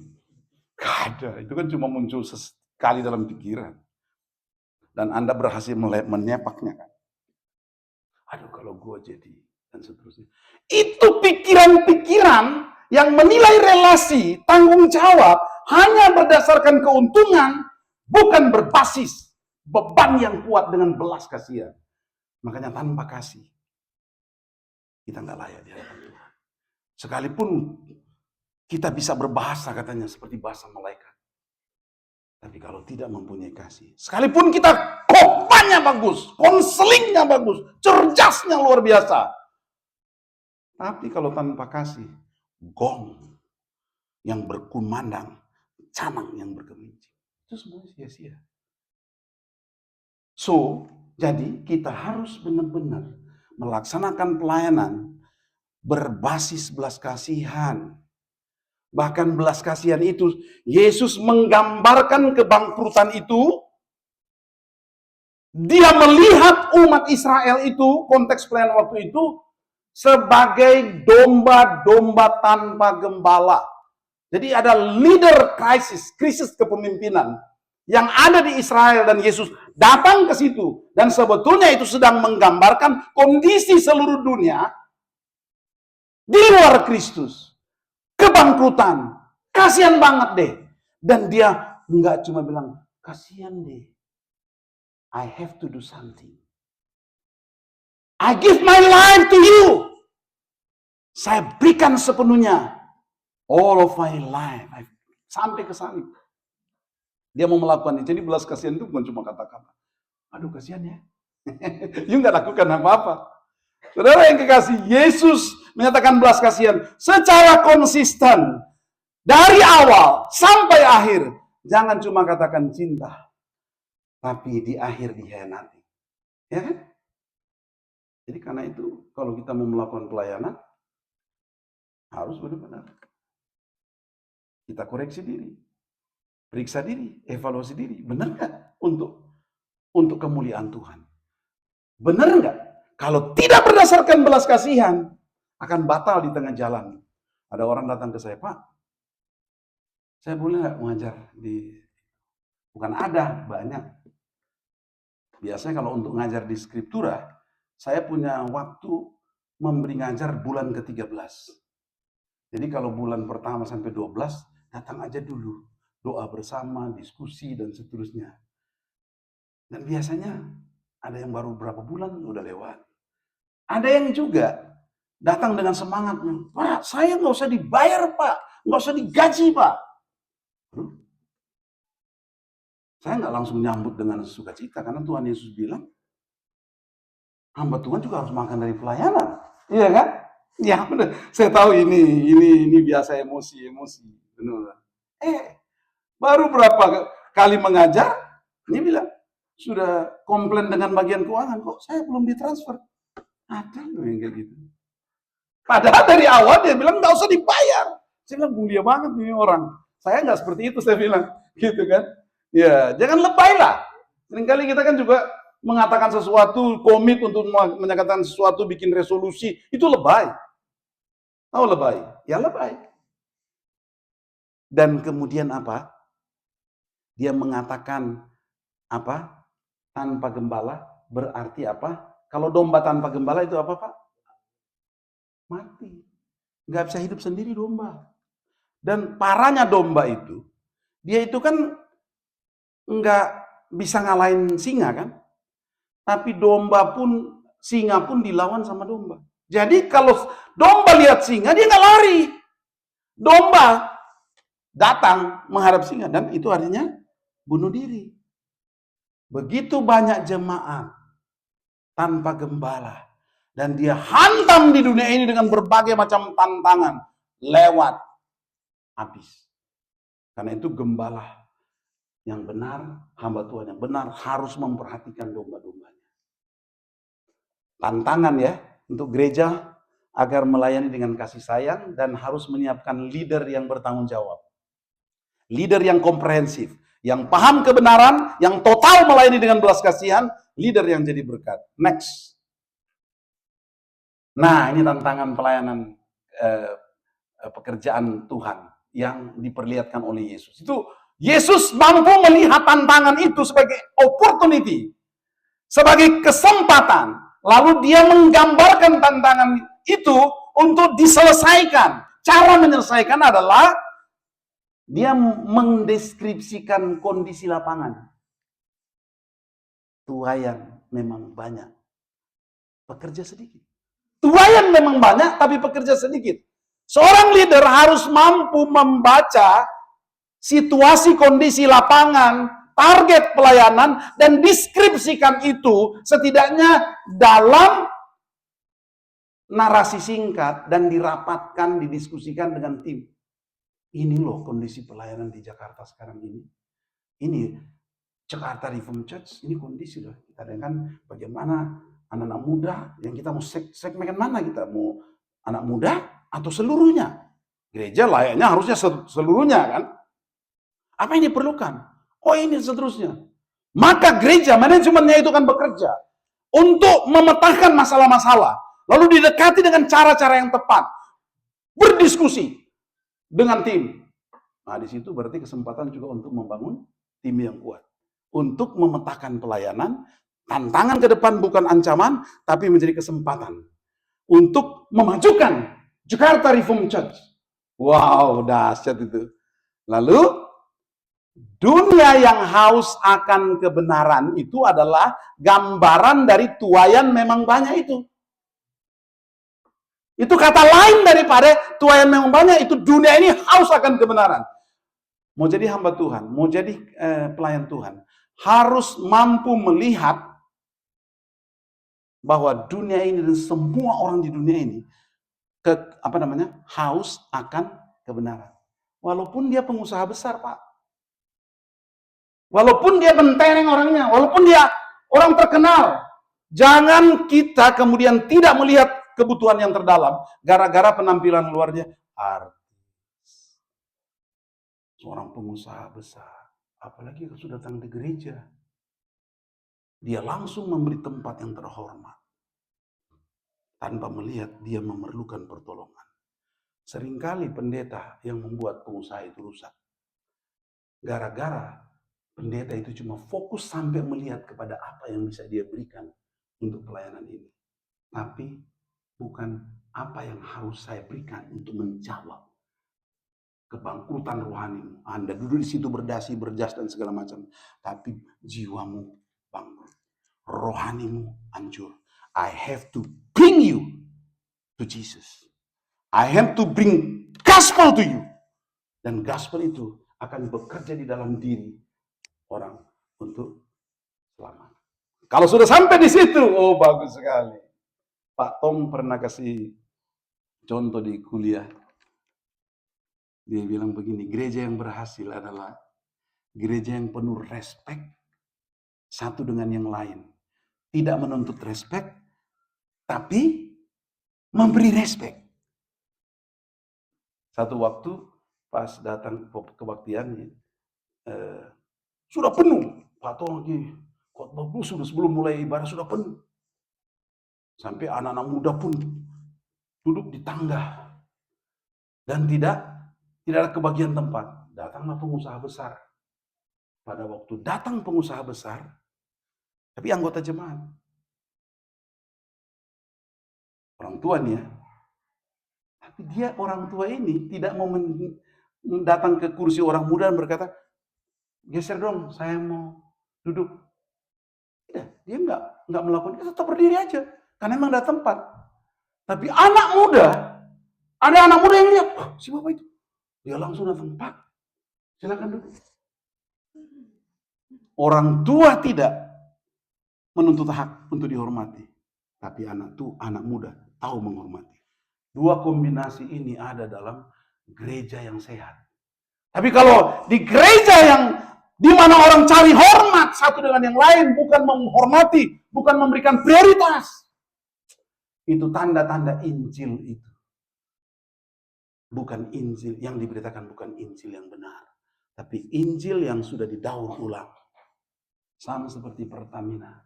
Nggak ada. Itu kan cuma muncul sekali dalam pikiran. Dan Anda berhasil menyepaknya kan. Aduh kalau gue jadi, dan seterusnya. Itu pikiran-pikiran yang menilai relasi, tanggung jawab, hanya berdasarkan keuntungan, bukan berbasis beban yang kuat dengan belas kasihan. Makanya tanpa kasih, kita nggak layak di hadapan Tuhan. Sekalipun kita bisa berbahasa katanya seperti bahasa malaikat. Tapi kalau tidak mempunyai kasih, sekalipun kita khotbahnya bagus, konselingnya bagus, cerdasnya luar biasa. Tapi kalau tanpa kasih, gong yang berkumandang, canang yang bergemincing. Itu semua sia-sia. So, jadi kita harus benar-benar melaksanakan pelayanan berbasis belas kasihan. Bahkan belas kasihan itu, Yesus menggambarkan kebangkrutan itu. Dia melihat umat Israel itu, konteks pelayanan waktu itu, sebagai domba-domba tanpa gembala. Jadi ada leader krisis kepemimpinan yang ada di Israel, dan Yesus datang ke situ. Dan sebetulnya itu sedang menggambarkan kondisi seluruh dunia di luar Kristus. Kebangkrutan, kasihan banget deh. Dan dia nggak cuma bilang, kasihan deh. I have to do something. I give my life to you. Saya berikan sepenuhnya. All of my life. Sampai ke salib. Dia mau melakukan itu. Jadi belas kasihan itu bukan cuma kata-kata. Aduh kasihan ya. You nggak lakukan apa-apa. Saudara yang kekasih, Yesus menyatakan belas kasihan secara konsisten. Dari awal sampai akhir. Jangan cuma katakan cinta. Tapi di akhir dikhianati. Ya kan? Jadi karena itu, kalau kita mau melakukan pelayanan, harus benar-benar kita koreksi diri, periksa diri, evaluasi diri. Benar nggak untuk kemuliaan Tuhan? Benar nggak? Kalau tidak berdasarkan belas kasihan, akan batal di tengah jalan. Ada orang datang ke saya, Pak, saya boleh nggak mengajar di... Bukan ada, banyak. Biasanya kalau untuk ngajar di Skriptura, saya punya waktu memberi ngajar bulan ke-13. Jadi kalau bulan pertama sampai 12, datang aja dulu. Doa bersama, diskusi, dan seterusnya. Dan biasanya ada yang baru berapa bulan, udah lewat. Ada yang juga datang dengan semangatnya. Pak, saya nggak usah dibayar, Pak. Nggak usah digaji, Pak. Saya nggak langsung nyambut dengan sukacita. Karena Tuhan Yesus bilang, hamba Tuhan juga harus makan dari pelayanan. Iya kan? Ya benar. Saya tahu ini biasa emosi. Benar. Baru berapa kali mengajar, ini bilang, sudah komplain dengan bagian keuangan, kok saya belum ditransfer. Ada loh yang kayak gitu. Padahal dari awal dia bilang nggak usah dibayar. Saya bilang mulia banget nih orang. Saya nggak seperti itu, saya bilang, gitu kan? Ya, jangan lebay lah. Seringkali kita kan juga mengatakan sesuatu, komit untuk menyatakan sesuatu, bikin resolusi, itu lebay. Tahu lebay? Ya lebay. Dan kemudian apa? Dia mengatakan apa? Tanpa gembala berarti apa? Kalau domba tanpa gembala itu apa, Pak? Mati. Nggak bisa hidup sendiri domba. Dan parahnya domba itu, dia itu kan nggak bisa ngalahin singa kan? Tapi singa pun dilawan sama domba. Jadi kalau domba lihat singa, dia nggak lari. Domba datang menghadap singa, dan itu artinya bunuh diri. Begitu banyak jemaat tanpa gembala. Dan dia hantam di dunia ini dengan berbagai macam tantangan. Lewat. Habis. Karena itu gembala yang benar, hamba Tuhan yang benar harus memperhatikan domba-dombanya. Tantangan ya untuk gereja agar melayani dengan kasih sayang dan harus menyiapkan leader yang bertanggung jawab. Leader yang komprehensif, yang paham kebenaran, yang total melayani dengan belas kasihan, leader yang jadi berkat. Next. Nah, ini tantangan pelayanan pekerjaan Tuhan yang diperlihatkan oleh Yesus. Itu Yesus mampu melihat tantangan itu sebagai opportunity, sebagai kesempatan. Lalu dia menggambarkan tantangan itu untuk diselesaikan. Cara menyelesaikan adalah dia mendeskripsikan kondisi lapangan. Tuayan memang banyak, pekerja sedikit. Tuayan memang banyak, tapi pekerja sedikit. Seorang leader harus mampu membaca situasi kondisi lapangan, target pelayanan, dan deskripsikan itu setidaknya dalam narasi singkat dan dirapatkan, didiskusikan dengan tim. Ini loh kondisi pelayanan di Jakarta sekarang ini. Ini Jakarta Reformed Church, ini kondisi loh. Kita dengar bagaimana anak-anak muda yang kita mau segmen mana kita mau anak muda atau seluruhnya. Gereja layaknya harusnya seluruhnya kan. Apa yang diperlukan? Oh ini seterusnya. Maka gereja, manajemennya itu kan bekerja untuk memetakan masalah-masalah. Lalu didekati dengan cara-cara yang tepat. Berdiskusi dengan tim. Nah di situ berarti kesempatan juga untuk membangun tim yang kuat. Untuk memetakan pelayanan, tantangan ke depan bukan ancaman, tapi menjadi kesempatan. Untuk memajukan Jakarta Reformed Church. Wow, dahsyat itu. Lalu Dunia yang haus akan kebenaran itu adalah gambaran dari tuayan memang banyak itu. Itu kata lain daripada tuayan memang banyak, itu dunia ini haus akan kebenaran. Mau jadi hamba Tuhan, mau jadi pelayan Tuhan, harus mampu melihat bahwa dunia ini dan semua orang di dunia ini haus akan kebenaran. Walaupun dia pengusaha besar, Pak. Walaupun dia mentereng orangnya, walaupun dia orang terkenal, jangan kita kemudian tidak melihat kebutuhan yang terdalam gara-gara penampilan luarnya artis. Seorang pengusaha besar, apalagi kalau sudah datang di gereja, dia langsung memberi tempat yang terhormat tanpa melihat dia memerlukan pertolongan. Seringkali pendeta yang membuat pengusaha itu rusak. Gara-gara pendeta itu cuma fokus sampai melihat kepada apa yang bisa dia berikan untuk pelayanan ini. Tapi bukan apa yang harus saya berikan untuk menjawab kebangkrutan rohanimu. Anda duduk di situ berdasi, berjas dan segala macam. Tapi jiwamu bangkrut. Rohanimu hancur. I have to bring you to Jesus. I have to bring gospel to you. Dan gospel itu akan bekerja di dalam diri orang untuk selamat. Kalau sudah sampai di situ, oh bagus sekali. Pak Tom pernah kasih contoh di kuliah. Dia bilang begini, gereja yang berhasil adalah gereja yang penuh respek satu dengan yang lain. Tidak menuntut respek, tapi memberi respek. Satu waktu pas datang kebaktiannya, sudah penuh. Pak Tom lagi khotbah sudah sebelum mulai ibadah sudah penuh. Sampai anak-anak muda pun duduk di tangga. Dan tidak ada kebagian tempat. Datanglah pengusaha besar. Pada waktu datang pengusaha besar, tapi anggota jemaat. Orang tuanya. Tapi dia orang tua ini tidak mau datang ke kursi orang muda dan berkata, geser dong, saya mau duduk. Tidak, dia nggak melakukan, dia tetap berdiri aja. Karena memang ada tempat. Tapi anak muda, ada anak muda yang lihat, oh, si bapak itu. Dia langsung datang, Pak, silakan duduk. Orang tua tidak menuntut hak untuk dihormati. Tapi anak muda tahu menghormati. Dua kombinasi ini ada dalam gereja yang sehat. Tapi kalau di gereja yang di mana orang cari hormat satu dengan yang lain, bukan menghormati, bukan memberikan prioritas, itu tanda-tanda Injil itu. Bukan Injil yang diberitakan, bukan Injil yang benar, tapi Injil yang sudah didaur ulang. Sama seperti Pertamina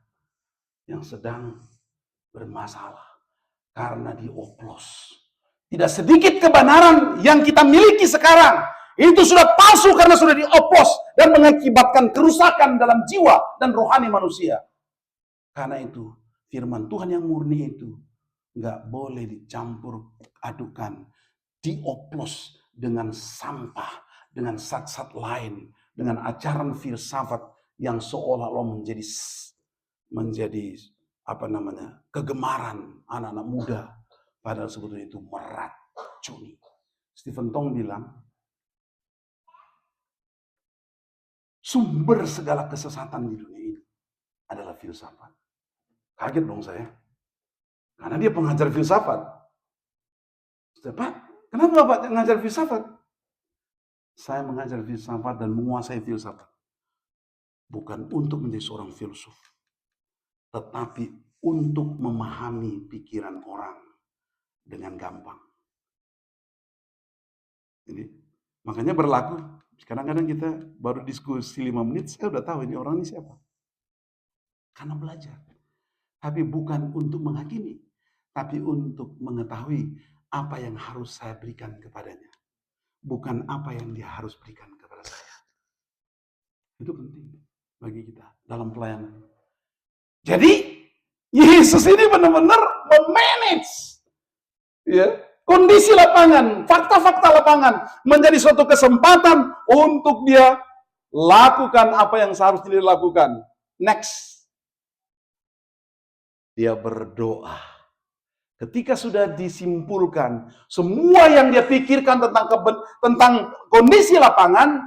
yang sedang bermasalah karena dioplos. Tidak sedikit kebenaran yang kita miliki sekarang itu sudah palsu karena sudah dioplos dan mengakibatkan kerusakan dalam jiwa dan rohani manusia. Karena itu firman Tuhan yang murni itu nggak boleh dicampur adukan, dioplos dengan sampah, dengan sat-sat lain, dengan ajaran filsafat yang seolah-olah menjadi kegemaran anak-anak muda, padahal sebetulnya itu meracuni. Stephen Tong bilang, sumber segala kesesatan di dunia ini adalah filsafat. Kaget dong saya, karena dia pengajar filsafat. Pak, kenapa Bapak mengajar filsafat? Saya mengajar filsafat dan menguasai filsafat. Bukan untuk menjadi seorang filsuf, tetapi untuk memahami pikiran orang dengan gampang. Jadi, makanya berlaku, kadang-kadang kita baru diskusi 5 menit, saya udah tahu ini orang ini siapa. Karena belajar. Tapi bukan untuk menghakimi, tapi untuk mengetahui apa yang harus saya berikan kepadanya. Bukan apa yang dia harus berikan kepada saya. Itu penting bagi kita dalam pelayanan. Jadi Yesus ini benar-benar memanage kondisi lapangan, fakta-fakta lapangan menjadi suatu kesempatan untuk dia lakukan apa yang seharusnya dilakukan. Next, dia berdoa. Ketika sudah disimpulkan semua yang dia pikirkan tentang kondisi lapangan,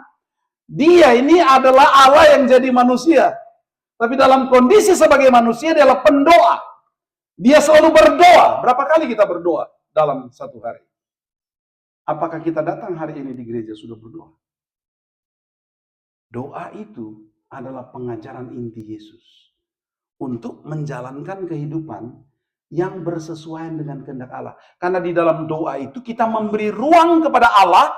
dia ini adalah Allah yang jadi manusia. Tapi dalam kondisi sebagai manusia, dia adalah pendoa. Dia selalu berdoa. Berapa kali kita berdoa dalam satu hari? Apakah kita datang hari ini di gereja sudah berdoa? Doa itu adalah pengajaran inti Yesus untuk menjalankan kehidupan yang bersesuaian dengan kehendak Allah. Karena di dalam doa itu kita memberi ruang kepada Allah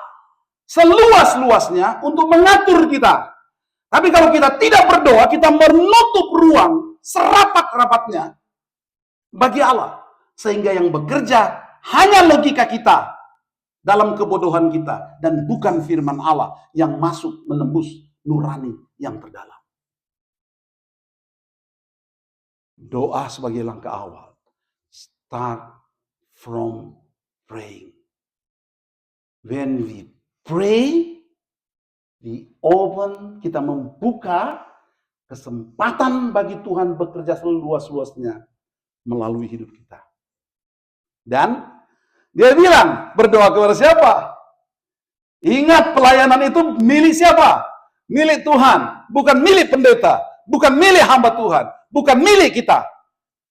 seluas-luasnya untuk mengatur kita. Tapi kalau kita tidak berdoa, kita menutup ruang serapat-rapatnya bagi Allah. Sehingga yang bekerja hanya logika kita dalam kebodohan kita. Dan bukan firman Allah yang masuk menembus nurani yang terdalam. Doa sebagai langkah awal. Start from praying. When we pray, kita membuka kesempatan bagi Tuhan bekerja seluas-luasnya melalui hidup kita. Dan dia bilang, berdoa kepada siapa? Ingat, pelayanan itu milik siapa? Milik Tuhan, bukan milik pendeta, bukan milik hamba Tuhan, bukan milik kita.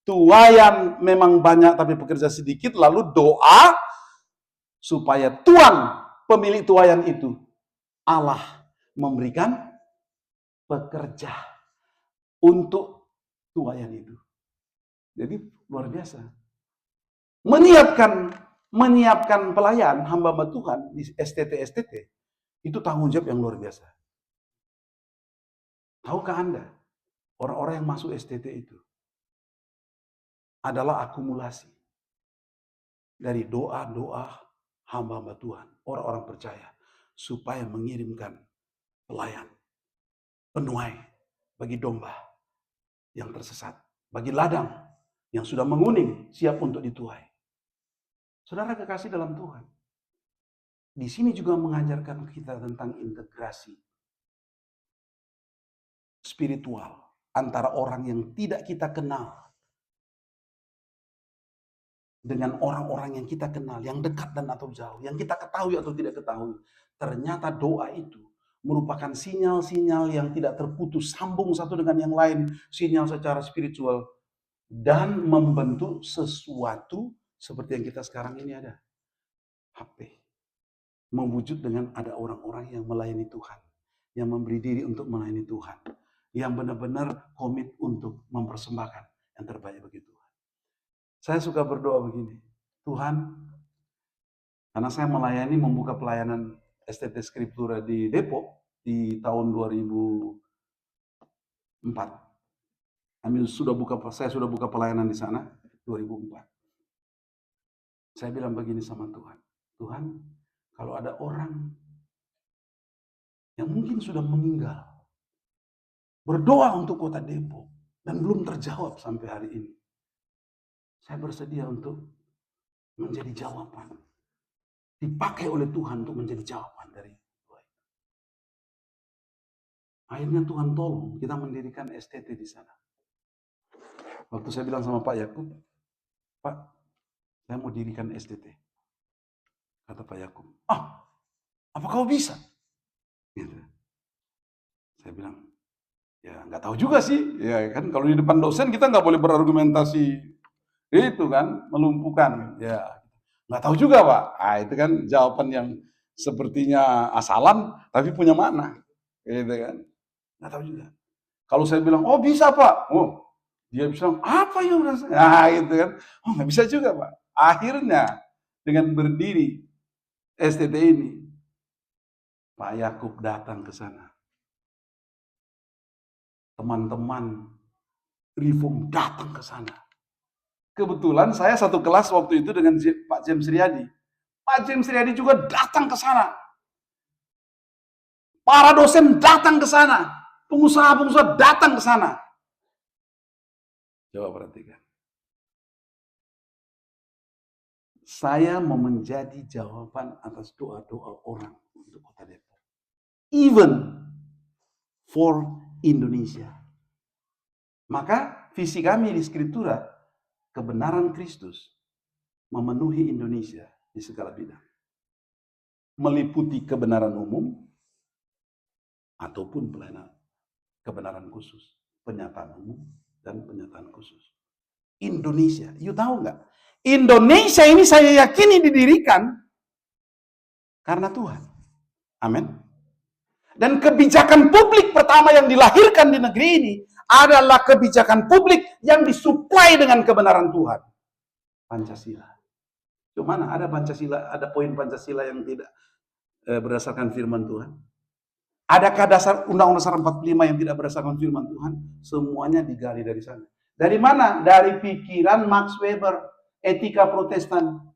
Tuayan memang banyak tapi pekerja sedikit, lalu doa supaya Tuhan pemilik tuayan itu, Allah, memberikan pekerja untuk tuayan itu. Jadi luar biasa. Menyiapkan pelayan hamba Tuhan di STT itu tanggung jawab yang luar biasa. Tahukah Anda, orang-orang yang masuk STT itu adalah akumulasi dari doa-doa hamba Tuhan, orang-orang percaya, supaya mengirimkan pelayan, penuai bagi domba yang tersesat, bagi ladang yang sudah menguning, siap untuk dituai. Saudara kekasih dalam Tuhan, di sini juga mengajarkan kita tentang integrasi spiritual antara orang yang tidak kita kenal dengan orang-orang yang kita kenal, yang dekat dan atau jauh, yang kita ketahui atau tidak ketahui. Ternyata doa itu merupakan sinyal-sinyal yang tidak terputus, sambung satu dengan yang lain, sinyal secara spiritual, dan membentuk sesuatu seperti yang kita sekarang ini ada. HP. Mewujud dengan ada orang-orang yang melayani Tuhan, yang memberi diri untuk melayani Tuhan, yang benar-benar komit untuk mempersembahkan yang terbaik bagi Tuhan. Saya suka berdoa begini, Tuhan, karena saya melayani, membuka pelayanan STT Skriptura di Depok di tahun 2004. Saya sudah buka pelayanan di sana 2004. Saya bilang begini sama Tuhan, Tuhan, kalau ada orang yang mungkin sudah meninggal, berdoa untuk kota Depok, dan belum terjawab sampai hari ini, saya bersedia untuk menjadi jawaban. Dipakai oleh Tuhan untuk menjadi jawaban dari doa itu. Akhirnya Tuhan tolong kita mendirikan STT di sana. Waktu saya bilang sama Pak Yakub, Pak, saya mau dirikan STT. Kata Pak Yakub, apa kau bisa? Gitu. Saya bilang, ya nggak tahu juga sih. Ya kan kalau di depan dosen kita nggak boleh berargumentasi. Itu kan melumpuhkan. Ya nggak tahu juga Pak. Itu kan jawaban yang sepertinya asalan tapi punya makna. Gitu kan. Nggak tahu juga. Kalau saya bilang, oh bisa Pak. Oh, dia bisa, apa ya? Nah gitu kan. Oh nggak bisa juga Pak. Akhirnya dengan berdiri STT ini, Pak Yakub datang ke sana. Teman-teman Reform datang ke sana. Kebetulan saya satu kelas waktu itu dengan Pak James Riyadi. Pak James Riyadi juga datang ke sana. Para dosen datang ke sana. Pengusaha-pengusaha datang ke sana. Coba perhatikan. Saya mau menjadi jawaban atas doa-doa orang untuk Kota Depok. Even for Indonesia. Maka visi kami di Skriptura, kebenaran Kristus memenuhi Indonesia di segala bidang. Meliputi kebenaran umum ataupun pelayanan kebenaran khusus, penyataan umum dan penyataan khusus. Indonesia, you tahu nggak? Indonesia ini saya yakini didirikan karena Tuhan. Amin. Dan kebijakan publik pertama yang dilahirkan di negeri ini adalah kebijakan publik yang disuplai dengan kebenaran Tuhan. Pancasila. Cuma mana ada Pancasila, ada poin Pancasila yang tidak berdasarkan firman Tuhan? Adakah dasar Undang-Undang 45 yang tidak berdasarkan firman Tuhan? Semuanya digali dari sana. Dari mana? Dari pikiran Max Weber, etika Protestan.